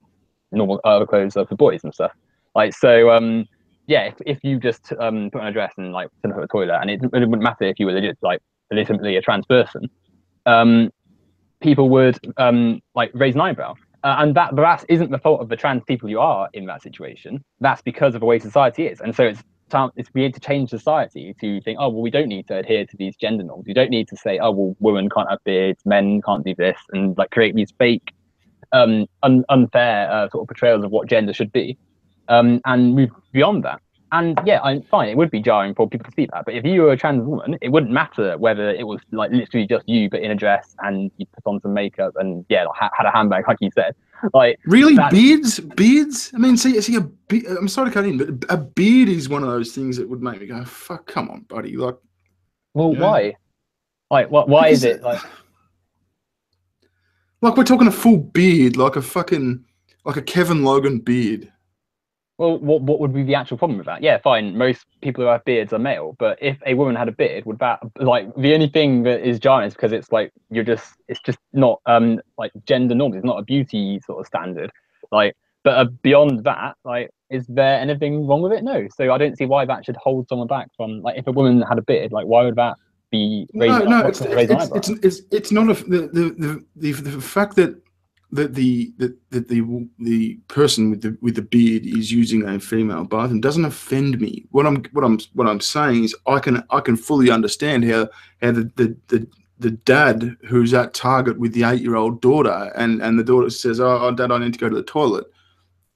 normal other clothes are for boys and stuff. Like, so yeah, if you just put on a dress and like turn up at a toilet, and it wouldn't matter if you were legitimately a trans person, people would like raise an eyebrow. And that isn't the fault of the trans people you are in that situation. That's because of the way society is. And so it's we need to change society to think, oh, well, we don't need to adhere to these gender norms. We don't need to say, oh, well, women can't have beards, men can't do this, and like create these fake, unfair sort of portrayals of what gender should be, and move beyond that. And yeah, I'm fine. It would be jarring for people to see that. But if you were a trans woman, it wouldn't matter whether it was like literally just you, but in a dress and you put on some makeup and yeah, like, had a handbag, like you said. Like, really, beards. I mean, see, I'm sorry to cut in, but a beard is one of those things that would make me go, "Fuck, come on, buddy." Like, well, why? Like, what? Why is it like? Like we're talking a full beard, like a Kevin Logan beard. Well, what would be the actual problem with that? Yeah, fine. Most people who have beards are male, but if a woman had a beard, would that like the only thing that is jarring is because it's like it's just not like gender norms. It's not a beauty sort of standard. Like, but beyond that, like, is there anything wrong with it? No. So I don't see why that should hold someone back from, like, if a woman had a beard, like, why would that be raising? No, it's not the fact that the person with the beard is using a female bathroom doesn't offend me. What I'm saying is I can fully understand how the dad who's at Target with the 8-year-old daughter, and the daughter says, "Oh, Dad, I need to go to the toilet."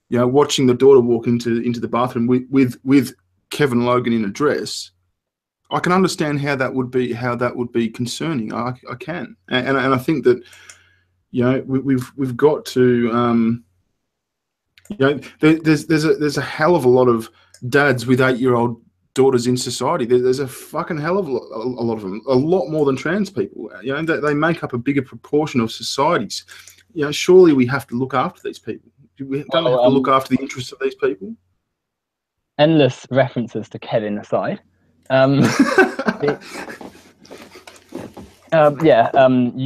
You know, watching the daughter walk into the bathroom with Kevin Logan in a dress, I can understand how that would be concerning. I can, and I think that, you know, we've got to, you know, there's a hell of a lot of dads with 8-year-old daughters in society. There's a fucking hell of a lot of them, a lot more than trans people. You know, they make up a bigger proportion of societies. You know, surely we have to look after these people. We don't have to look after the interests of these people. Endless references to Kevin aside. You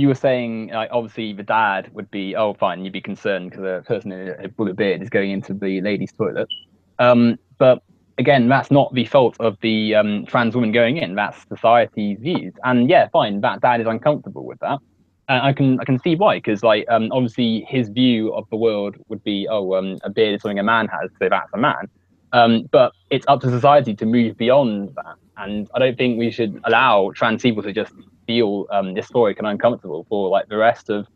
were saying, obviously the dad would be, oh, fine, you'd be concerned because a person in a bullet beard is going into the ladies' toilet. But again, that's not the fault of the trans woman going in. That's society's views. And yeah, fine, that dad is uncomfortable with that. And I can see why, because obviously his view of the world would be, a beard is something a man has, so that's a man. But it's up to society to move beyond that. And I don't think we should allow trans people to just feel dysphoric and uncomfortable for like the rest of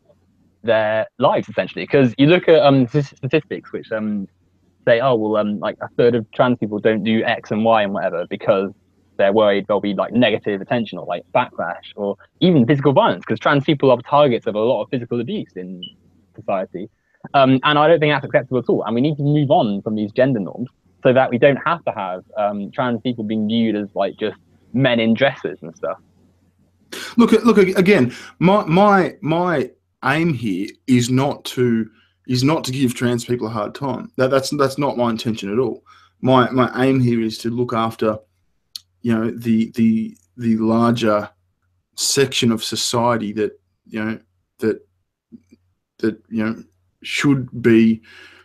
their lives, essentially. Because you look at statistics which say, like a third of trans people don't do X and Y and whatever because they're worried there'll be like negative attention or like backlash or even physical violence, because trans people are targets of a lot of physical abuse in society. And I don't think that's acceptable at all. And we need to move on from these gender norms so that we don't have to have trans people being viewed as like just men in dresses and stuff. Look again. My aim here is not to give trans people a hard time. That's not my intention at all. My aim here is to look after, you know, the larger section of society that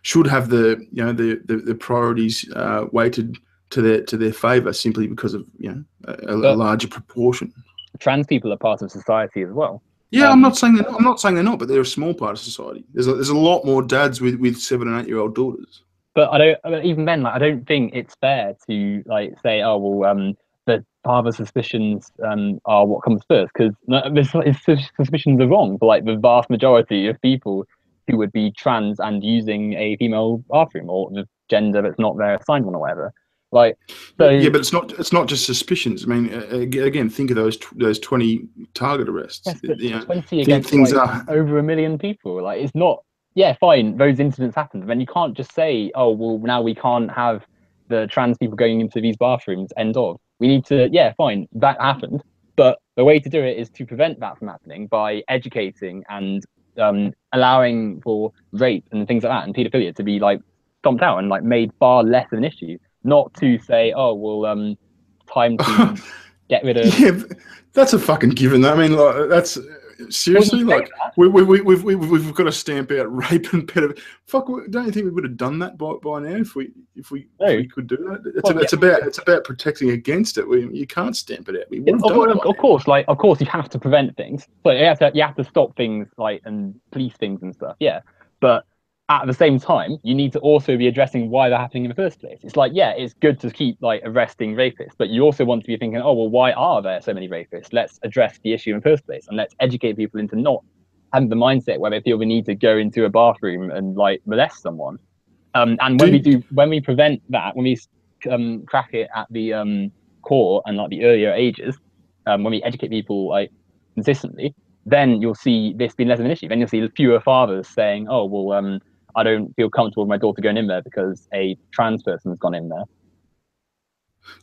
should have the priorities weighted to their favour simply because of, you know, a larger proportion. Trans people are part of society as well. Yeah, I'm not saying they're not, but they're a small part of society. There's a lot more dads with 7 and 8-year-old daughters. But even then, like, I don't think it's fair to like say, the father's suspicions are what comes first, because his suspicions are wrong for like the vast majority of people who would be trans and using a female bathroom or the gender that's not their assigned one or whatever. Like, so yeah, but it's not just suspicions. I mean, again, think of those 20 Target arrests. Yes, but you know, 20 against things like, are over 1 million people. Like, it's not. Yeah, fine. Those incidents happen, but then you can't just say, "Oh, well, now we can't have the trans people going into these bathrooms." End of. We need to. Yeah, fine. That happened, but the way to do it is to prevent that from happening by educating and allowing for rape and things like that and paedophilia to be like stomped out and like made far less of an issue. Not to say, oh, well, time to get rid of. Yeah, that's a fucking given. I mean, like, that's seriously like we've got to stamp out rape and pedophilia. Fuck, don't you think we would have done that by now if we could do that? It's about protecting against it. You can't stamp it out. We would have done it. Of course, you have to prevent things. So you have to stop things like and police things and stuff. Yeah, but at the same time, you need to also be addressing why they're happening in the first place. It's like, yeah, it's good to keep like arresting rapists, but you also want to be thinking, oh, well, why are there so many rapists? Let's address the issue in the first place, and let's educate people into not having the mindset where they feel the need to go into a bathroom and like molest someone. And when we prevent that, when we crack it at the core and like the earlier ages, when we educate people like consistently, then you'll see this being less of an issue. Then you'll see fewer fathers saying, oh, well, I don't feel comfortable with my daughter going in there because a trans person has gone in there.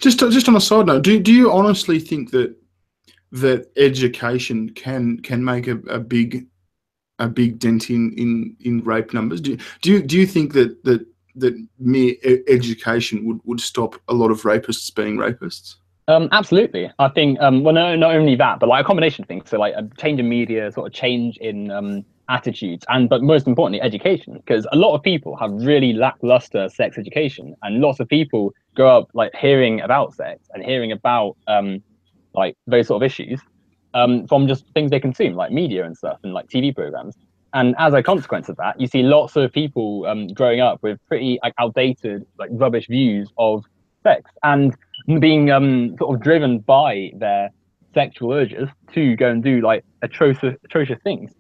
Just on a side note, do you honestly think that education can make a big dent in rape numbers? Do you think that mere education would stop a lot of rapists being rapists? Absolutely. I think well, no, not only that, but like a combination of things. So like a change in media, sort of change in attitudes, but most importantly, education. Because a lot of people have really lackluster sex education, and lots of people grow up like hearing about sex and hearing about like those sort of issues from just things they consume, like media and stuff, and like TV programs. And as a consequence of that, you see lots of people growing up with pretty like outdated, like rubbish views of sex and being sort of driven by their sexual urges to go and do like atrocious things.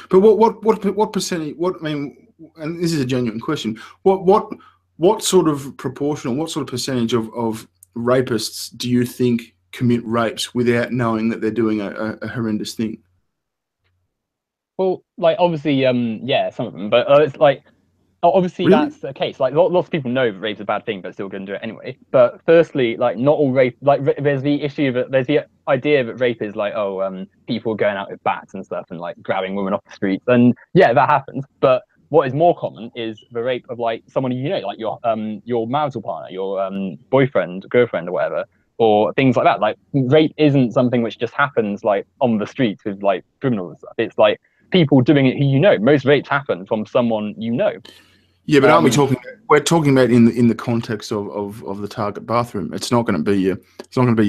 But what percentage? What I mean, and this is a genuine question. What sort of proportion, or what sort of percentage of rapists do you think commit rapes without knowing that they're doing a horrendous thing? Well, like obviously, yeah, some of them, but it's like obviously Really? that's the case. Like lots of people know that rape's a bad thing, but still going to do it anyway. But firstly, like not all rape. Like there's the issue that there's the idea that rape is like people going out with bats and stuff and like grabbing women off the streets, and yeah, that happens. But what is more common is the rape of like someone you know, like your marital partner, your boyfriend, girlfriend, or whatever, or things like that. Like rape isn't something which just happens like on the streets with like criminals and stuff. It's like people doing it who you know. Most rapes happen from someone you know. Yeah, but aren't we talking? We're talking about in the context of the target bathroom. It's not going to be your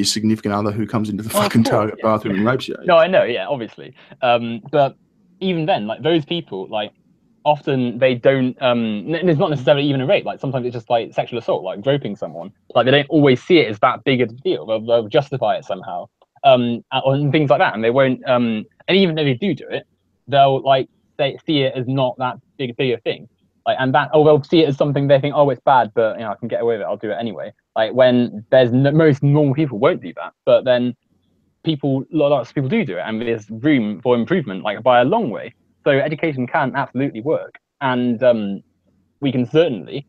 significant other who comes into the fucking target bathroom and rapes you. No, I know, yeah, obviously. But even then, like those people, like often they don't. It's not necessarily even a rape. Like sometimes it's just like sexual assault, like groping someone. Like they don't always see it as that big a deal. They'll justify it somehow, and things like that. And they won't. And even if they do it, they'll like they see it as not that bigger thing. Like, and that, they'll see it as something they think, oh, it's bad, but I can get away with it. I'll do it anyway. Like when there's most normal people won't do that, but then lots of people do it, and there's room for improvement, like by a long way. So education can absolutely work, and we can certainly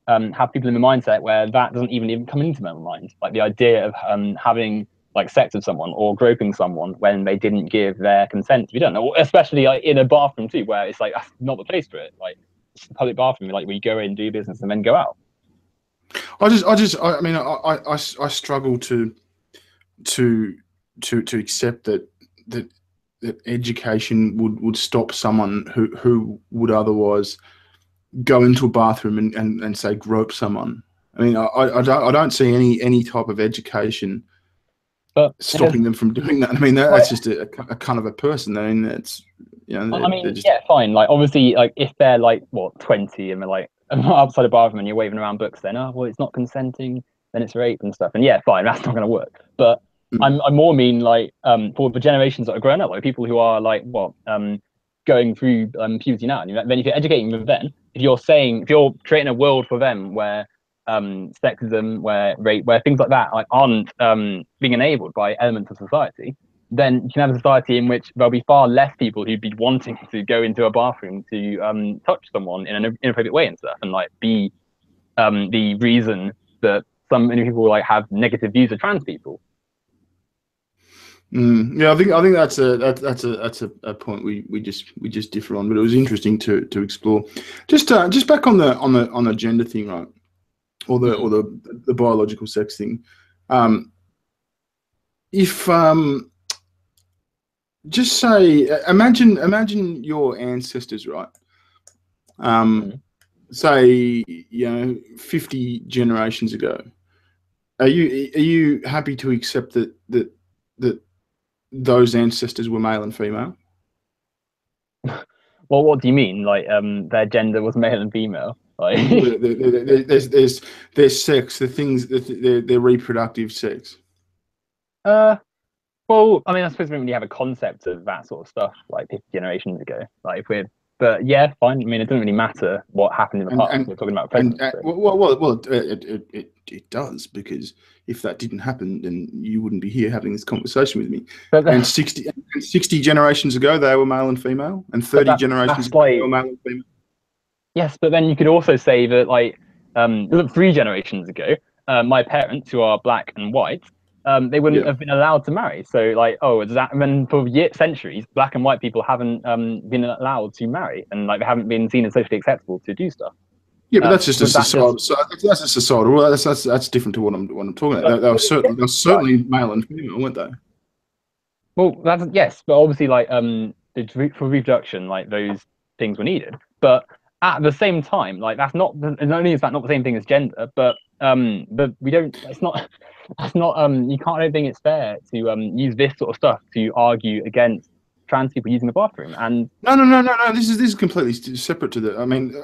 have people in the mindset where that doesn't even come into their mind, like the idea of having like sex with someone or groping someone when they didn't give their consent to be done, or especially like in a bathroom too, where it's like that's not the place for it. Like it's the public bathroom, like where you go in, do business, and then go out. I mean, I struggle to accept that education would stop someone who would otherwise go into a bathroom and say grope someone. I mean, I don't see any type of education stopping them from doing that. I mean, that's just a kind of a person. I mean, that's I mean, yeah, fine. Like obviously, like if they're like 20 and they're like outside a bathroom and you're waving around books, then well, it's not consenting, then it's rape and stuff. And yeah, fine, that's not going to work. But I more mean like for the generations that are growing up, like people who are like going through puberty now, and then if you're educating them, then if you're creating a world for them where sexism, where rape, where things like that like aren't being enabled by elements of society, then you can have a society in which there'll be far less people who'd be wanting to go into a bathroom to touch someone in an inappropriate way and stuff, and like be the reason that many people like have negative views of trans people. Yeah, I think that's a point we just differ on, but it was interesting to explore. Just back on the gender thing, right? Or the biological sex thing. If just say, imagine your ancestors, right? Say 50 generations ago. Are you happy to accept that those ancestors were male and female? Well, what do you mean? Like their gender was male and female? Like their sex, the things their reproductive sex. Well, I mean, I suppose we don't really have a concept of that sort of stuff like 50 generations ago. Like but yeah, fine. I mean, it doesn't really matter what happened in the past. We're talking about present. Well, it does, because if that didn't happen, then you wouldn't be here having this conversation with me. And 60 generations ago, they were male and female, and 30 generations ago, they were male and female. Yes, but then you could also say that, like, 3 generations ago, my parents, who are black and white, they wouldn't have been allowed to marry. So, like, does that? And then for centuries, black and white people haven't been allowed to marry, and like they haven't been seen as socially acceptable to do stuff. Yeah, but that's just a societal. That's a societal. Well, that's different to what I'm talking about. They were certainly male and female, weren't they? Well, yes, but obviously, like, for reproduction, like those things were needed. But at the same time, like not only is that not the same thing as gender, but we don't. It's not. That's not. You can't. I don't think it's fair to use this sort of stuff to argue against trans people using the bathroom. And no. This is completely separate to that. I mean,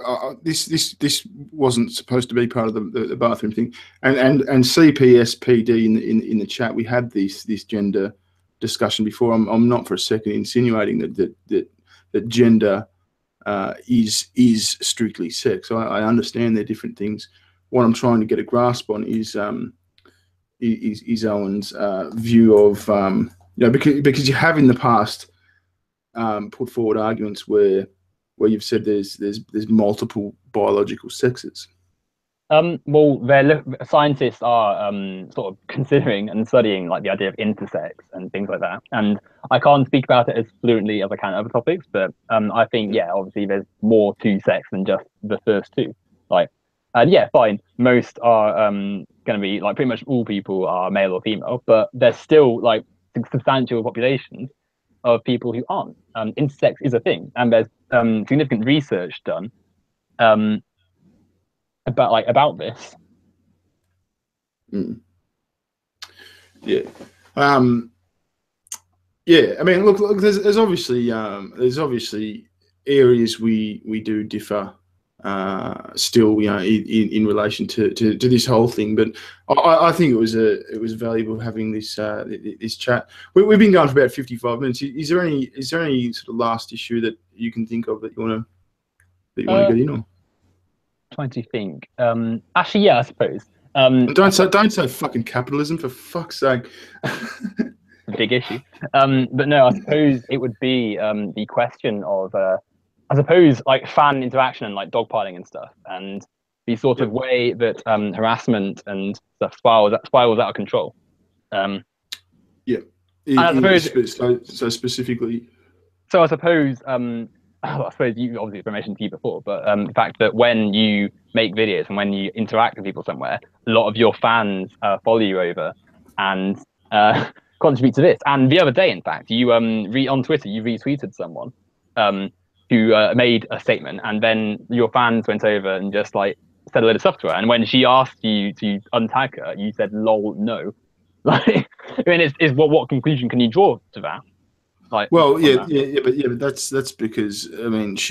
this wasn't supposed to be part of the bathroom thing. And CPSPD in the chat, we had this gender discussion before. I'm not for a second insinuating that gender is strictly sex. I understand they're different things. What I'm trying to get a grasp on is Owen's view of because you have in the past put forward arguments where you've said there's multiple biological sexes. Well, scientists are sort of considering and studying like the idea of intersex and things like that. And I can't speak about it as fluently as I can other topics, but I think obviously there's more to sex than just the first two. Like, and fine, most are going to be like pretty much all people are male or female, but there's still like substantial populations of people who aren't. Intersex is a thing, and there's significant research done. About this. Yeah. Yeah. I mean, look. There's obviously areas we do differ still, in relation to this whole thing. But I think it was valuable having this this chat. We've been going for about 55 minutes. Is there any sort of last issue that you can think of that you want to get in on? Trying to think. Actually, I suppose. Don't say fucking capitalism, for fuck's sake. Big issue. But no, I suppose it would be the question of I suppose like fan interaction and like dogpiling and stuff, and the sort of way that harassment and stuff spirals out of control. I suppose so specifically. So I suppose I suppose you obviously mentioned to you before, but the fact that when you make videos and when you interact with people somewhere, a lot of your fans follow you over and contribute to this. And the other day, in fact, you on Twitter, you retweeted someone who made a statement, and then your fans went over and just like said a lot of stuff to her. And when she asked you to untag her, you said, "Lol, no." Like, I mean, what conclusion can you draw to that? Like, well, but that's because I mean, if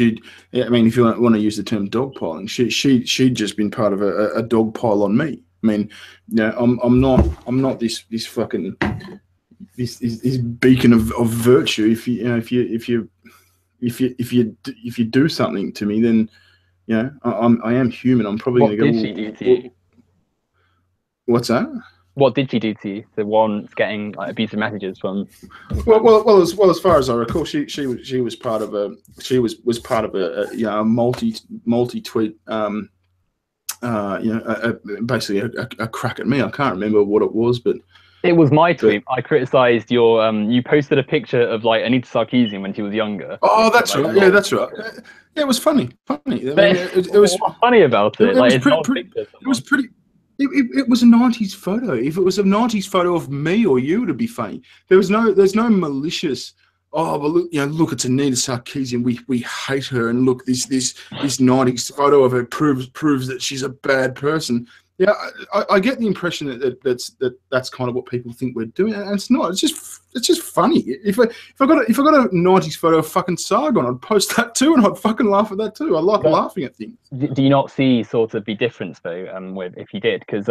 you want to use the term dogpiling, she'd just been part of a dog pile on me. I mean, I'm not this fucking this beacon of virtue. If you do something to me, then I am human. I'm probably going to go. What did she do to you? What's that? What did she do to you? The one getting like abusive messages from. Well, as far as I recall, she was part of a multi-tweet basically a crack at me. I can't remember what it was, but it was my tweet. I criticised your you posted a picture of like Anita Sarkeesian when she was younger. Oh, that's right. Yeah, that's right. Yeah, it was funny. I mean, it was funny about it. Like, it was pretty. It was a 90s photo. If it was a 90s photo of me or you, it'd be funny. There's no malicious. Oh, but look, it's Anita Sarkeesian. We hate her, and look, this 90s photo of her proves that she's a bad person. Yeah, I get the impression that's kind of what people think we're doing, and it's not. It's just funny. If I got a 90s photo of fucking Sargon, I'd post that too, and I'd fucking laugh at that too. I like laughing at things. Do you not see sort of the difference though, with if you did? Because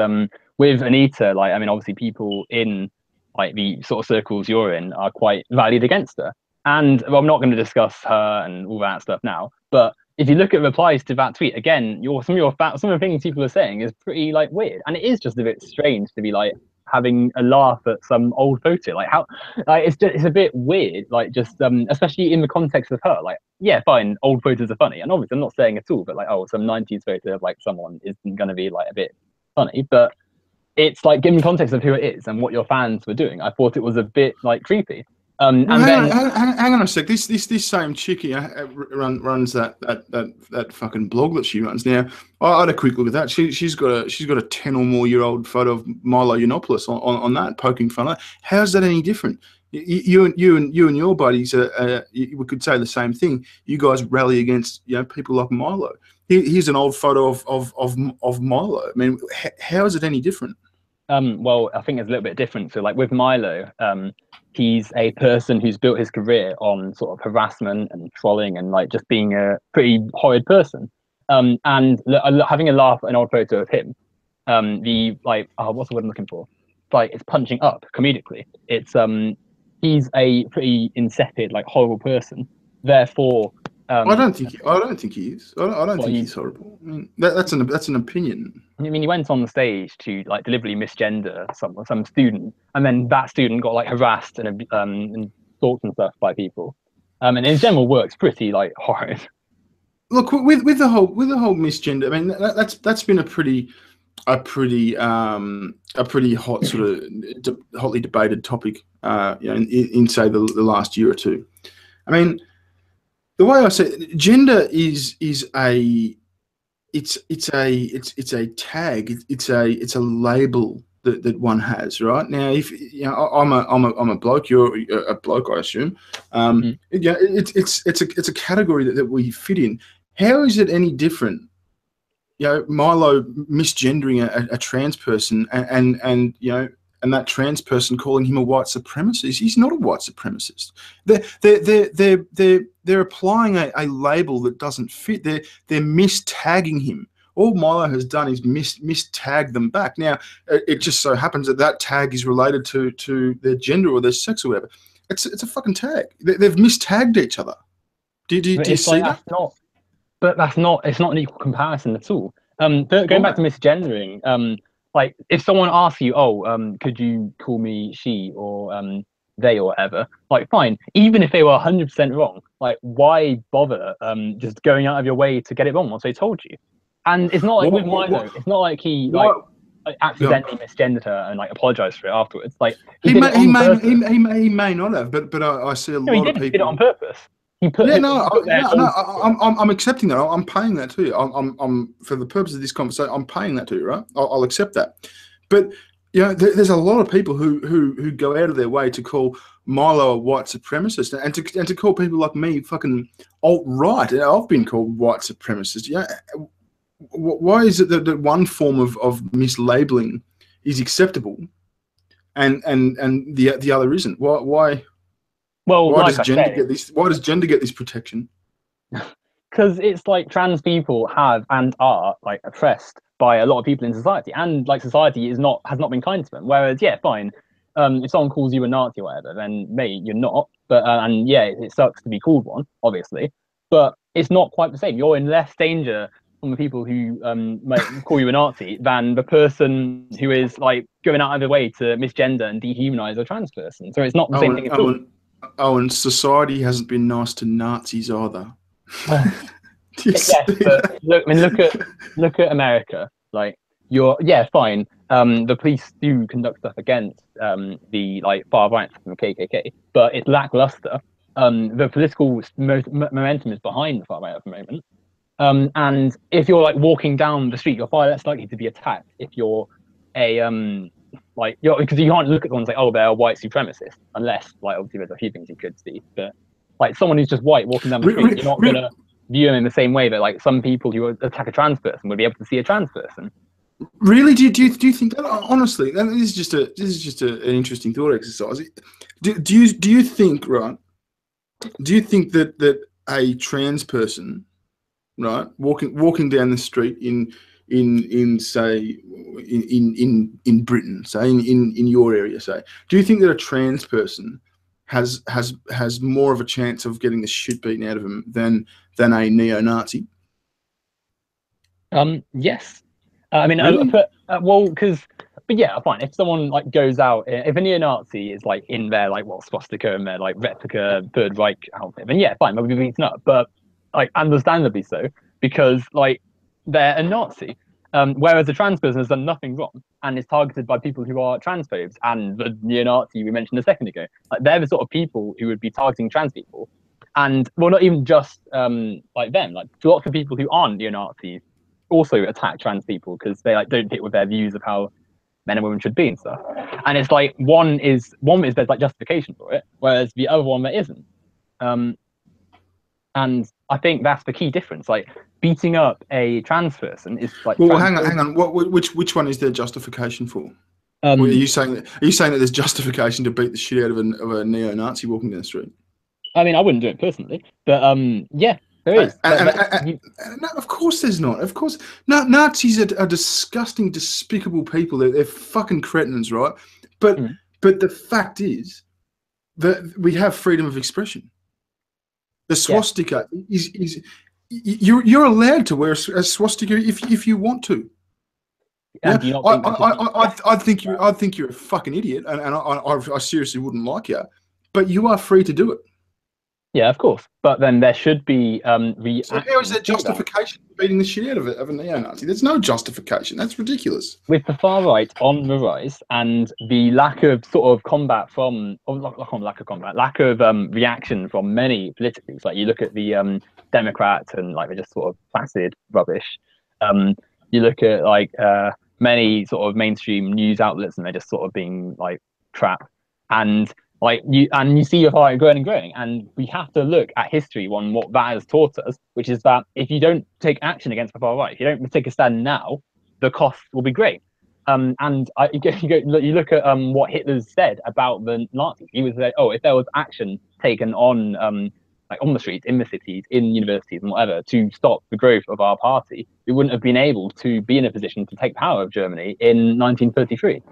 with Anita, like, I mean, obviously people in like the sort of circles you're in are quite rallied against her, and I'm not going to discuss her and all that stuff now, but if you look at replies to that tweet, again, some of the things people are saying is pretty like weird, and it is just a bit strange to be like having a laugh at some old photo. Like how, like it's a bit weird. Like just especially in the context of her. Like fine, old photos are funny, and obviously I'm not saying at all, but like some 90s photo of like someone isn't going to be like a bit funny, but it's like given context of who it is and what your fans were doing, I thought it was a bit like creepy. Hang on a sec. This same chickie runs that fucking blog that she runs. Now, I had a quick look at that. She's got a 10 or more year old photo of Milo Yiannopoulos on that, poking fun at her. How's that any different? You and your buddies we could say the same thing. You guys rally against people like Milo. Here's an old photo of Milo. I mean, how is it any different? Well, I think it's a little bit different. So like with Milo, he's a person who's built his career on sort of harassment and trolling and like just being a pretty horrid person. And having a laugh at an old photo of him, what's the word I'm looking for? Like it's punching up comedically. It's he's a pretty insipid, like horrible person. Therefore, I don't think he is. I don't well, think he's horrible. I mean, that's an opinion. I mean, he went on the stage to like deliberately misgender some student, and then that student got like harassed and stalked and stuff by people. And in general, works pretty like horrid. Look, with the whole misgender, I mean that's been a pretty hot sort of hotly debated topic, you know, in say the last year or two. I mean, the way I say it, gender is a tag, it's a label that one has, right? Now, if you know, I'm a bloke, you're a bloke, I assume. Yeah, it's a category that we fit in. How is it any different? You know, Milo misgendering a trans person, and you know, and that trans person calling him a white supremacist. He's not a white supremacist. They're applying a label that doesn't fit. They're mistagging him. All Milo has done is mistag them back. Now, it just so happens that tag is related to their gender or their sex or whatever. It's a fucking tag. They've mistagged each other. Do you see that? But that's not. It's not an equal comparison at all. Going back to misgendering, like if someone asks you, "Oh, could you call me she or they or whatever?" Like, fine. Even if they were 100% wrong, like, why bother just going out of your way to get it wrong once they told you? And it's not like with Milo. It's not like he like accidentally misgendered her and like apologized for it afterwards. Like he may not have, but I see a lot of people did it on purpose. I'm accepting that. I'm paying that to you. I'm for the purpose of this conversation, I'm paying that to you, right? I'll accept that. But you know, there's a lot of people who go out of their way to call Milo a white supremacist, and to call people like me fucking alt-right. I've been called white supremacist. Yeah, why is it that one form of mislabeling is acceptable, and the other isn't? Why? Well, why does gender get this protection? Because it's like trans people have and are like oppressed by a lot of people in society, and like society has not been kind to them. Whereas, yeah, fine, if someone calls you a Nazi or whatever, then mate, you're not. But and yeah, it sucks to be called one, obviously, but it's not quite the same. You're in less danger from the people who might call you a Nazi than the person who is like going out of their way to misgender and dehumanize a trans person. So it's not the same thing at all. And society hasn't been nice to Nazis either. Yes, but look at America. Like fine. The police do conduct stuff against the like far right from the KKK, but it's lackluster. The political momentum is behind the far right at the moment. And if you're like walking down the street, you're far less likely to be attacked if you're a because you can't look at someone and say, oh, they're a white supremacist, unless like obviously there's a few things you could see, but like someone who's just white walking down the street, you're not gonna view them in the same way that like some people who attack a trans person would be able to see a trans person. Really? Do you think that? Honestly, and this is just an interesting thought exercise. Do you think, right? Do you think that a trans person, right, walking down the street in say in Britain, say in your area, say, do you think that a trans person has more of a chance of getting the shit beaten out of them than a neo-Nazi? Yes. I mean, really? but yeah, fine. If someone like goes out, if a neo-Nazi is like in their like swastika and their like replica Third Reich outfit, then yeah, fine, they'll be beaten up. But like understandably so, because like they're a Nazi. Whereas the trans person has done nothing wrong and is targeted by people who are transphobes, and the neo-Nazi we mentioned a second ago. Like they're the sort of people who would be targeting trans people, and well, not even just like them. Like lots of people who aren't neo-Nazis also attack trans people because they like don't fit with their views of how men and women should be and stuff. And it's like one is there's like justification for it, whereas the other one there isn't. And I think that's the key difference. Like beating up a trans person is like. Well, hang on. Which one is there justification for? Are you saying that there's justification to beat the shit out of a neo-Nazi walking down the street? I mean, I wouldn't do it personally, but yeah, there is. No, of course there's not. Of course, no, Nazis are disgusting, despicable people. They're fucking cretins, right? But the fact is, we have freedom of expression. The Yeah. swastika is you're allowed to wear a swastika if you want to. And Yeah, do you not think I think you're a fucking idiot, and I seriously wouldn't like you, but you are free to do it. Yeah, of course. But then there should be So how is reactions that to that. justification for beating the shit out of a neo-Nazi? There's no justification. That's ridiculous. With the far right on the rise and the lack of sort of combat from, or lack of combat, lack of reaction from many politicals. Like you look at the Democrats and like they're just sort of placid rubbish. You look at like many sort of mainstream news outlets and they're just sort of being like crap. And you see your far right growing and growing. And we have to look at history on what that has taught us, which is that if you don't take action against the far right, if you don't take a stand now, the cost will be great. You look at what Hitler said about the Nazis. He was like, oh, if there was action taken on like on the streets, in the cities, in universities, and whatever, to stop the growth of our party, we wouldn't have been able to be in a position to take power of Germany in 1933.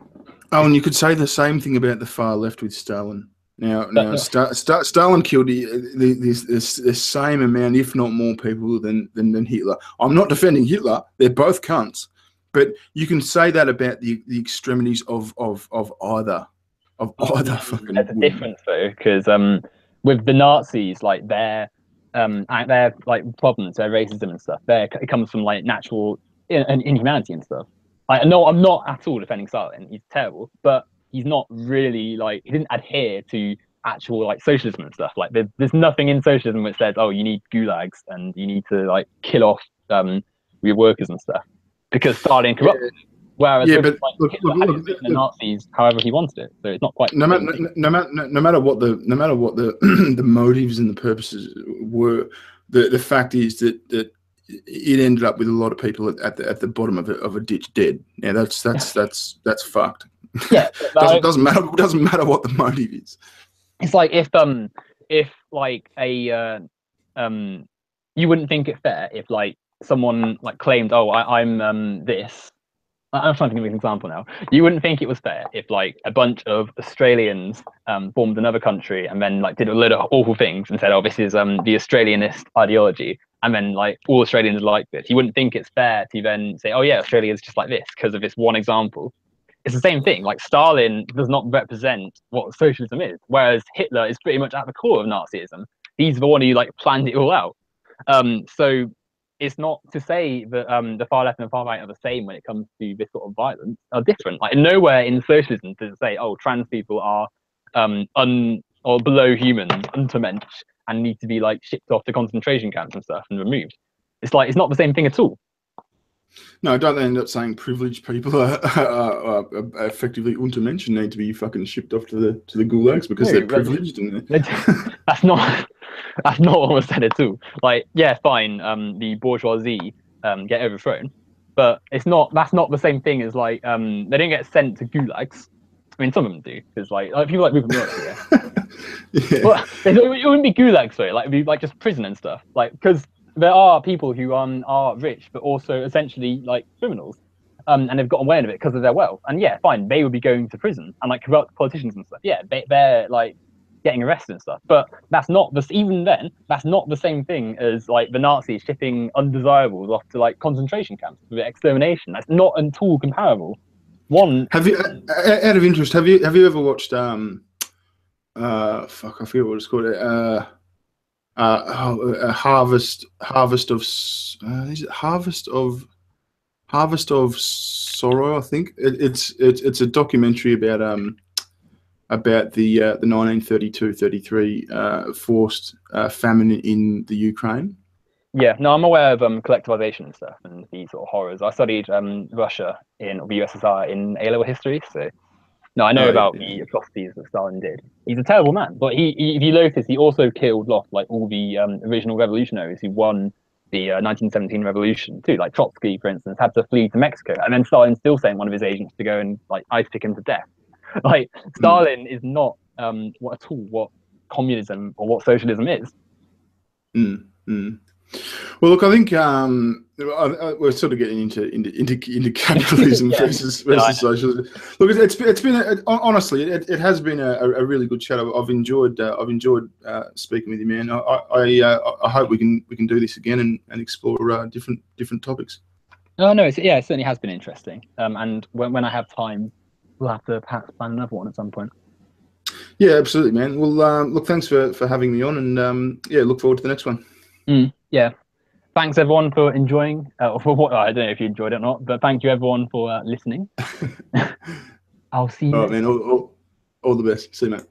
Oh, and you could say the same thing about the far left with Stalin. Now, Stalin killed the same amount, if not more, people than Hitler. I'm not defending Hitler; they're both cunts. But you can say that about the extremities of either fucking. There's a difference though, because with the Nazis, like their like problems, their racism and stuff, it comes from like natural inhumanity and stuff. No, I'm not at all defending Stalin. He's terrible, but he's not really like he didn't adhere to actual like socialism and stuff. Like there's nothing in socialism which says, oh, you need gulags and you need to like kill off your workers and stuff because Stalin corrupted. Yeah. Whereas Hitler had the Nazis however he wanted it, so it's not quite. No matter what the the motives and the purposes were, the fact is that it ended up with a lot of people at the bottom of a ditch dead. Now that's fucked. Yeah, doesn't matter what the motive is. It's like if like a you wouldn't think it fair if like someone like claimed, oh, I'm this. I'm trying to think of an example now. You wouldn't think it was fair if like a bunch of Australians formed another country and then like did a load of awful things and said, oh, this is the Australianist ideology, and then like all Australians like this. You wouldn't think it's fair to then say, oh yeah, Australia is just like this because of this one example. It's the same thing. Like Stalin does not represent what socialism is, whereas Hitler is pretty much at the core of Nazism. He's the one who like planned it all out. So it's not to say that the far left and the far right are the same when it comes to this sort of violence. Are different. Like nowhere in socialism does it say, oh, trans people are or below humans, untermensch, and need to be like shipped off to concentration camps and stuff and removed. It's like it's not the same thing at all. No, don't they end up saying privileged people are effectively untermensch and need to be fucking shipped off to the gulags because they're privileged? That's not what was said at all. Like, yeah, fine, the bourgeoisie get overthrown, but that's not the same thing as like they don't get sent to gulags. I mean, some of them do because like people like Rupert Murdoch, yeah. But it wouldn't be gulags though. Like it'd be like just prison and stuff. Like because there are people who are rich but also essentially like criminals, and they've got away with it because of their wealth. And yeah, fine, they would be going to prison and like corrupt politicians and stuff. Yeah, they're like getting arrested and stuff. But that's not even then. That's not the same thing as like the Nazis shipping undesirables off to like concentration camps for extermination. That's not at all comparable. Have you, out of interest, have you ever watched fuck, I forget what it's called. Harvest of is it Harvest of Sorrow? I think it's a documentary about the 1932-33 forced famine in the Ukraine. Yeah, no, I'm aware of collectivization and stuff and these sort of horrors. I studied Russia the USSR in A-level history, so no, I know about the atrocities that Stalin did. He's a terrible man, but he if you notice, he also killed off like all the original revolutionaries who won the 1917 revolution too. Like Trotsky, for instance, had to flee to Mexico, and then Stalin still sent one of his agents to go and like ice pick him to death. Like Stalin is not what communism or what socialism is. Well, look, I think we're sort of getting into capitalism Yeah. versus socialism. Look, it's been honestly, it has been a really good chat. I've enjoyed speaking with you, man. I hope we can do this again and explore different topics. Oh no, it certainly has been interesting. And when I have time, we'll have to perhaps plan another one at some point. Yeah, absolutely, man. Well, look, thanks for having me on, and yeah, look forward to the next one. Yeah. Thanks everyone for enjoying, or for what, I don't know if you enjoyed it or not, but thank you everyone for listening. I'll see you. All right, man. All the best. See you, mate.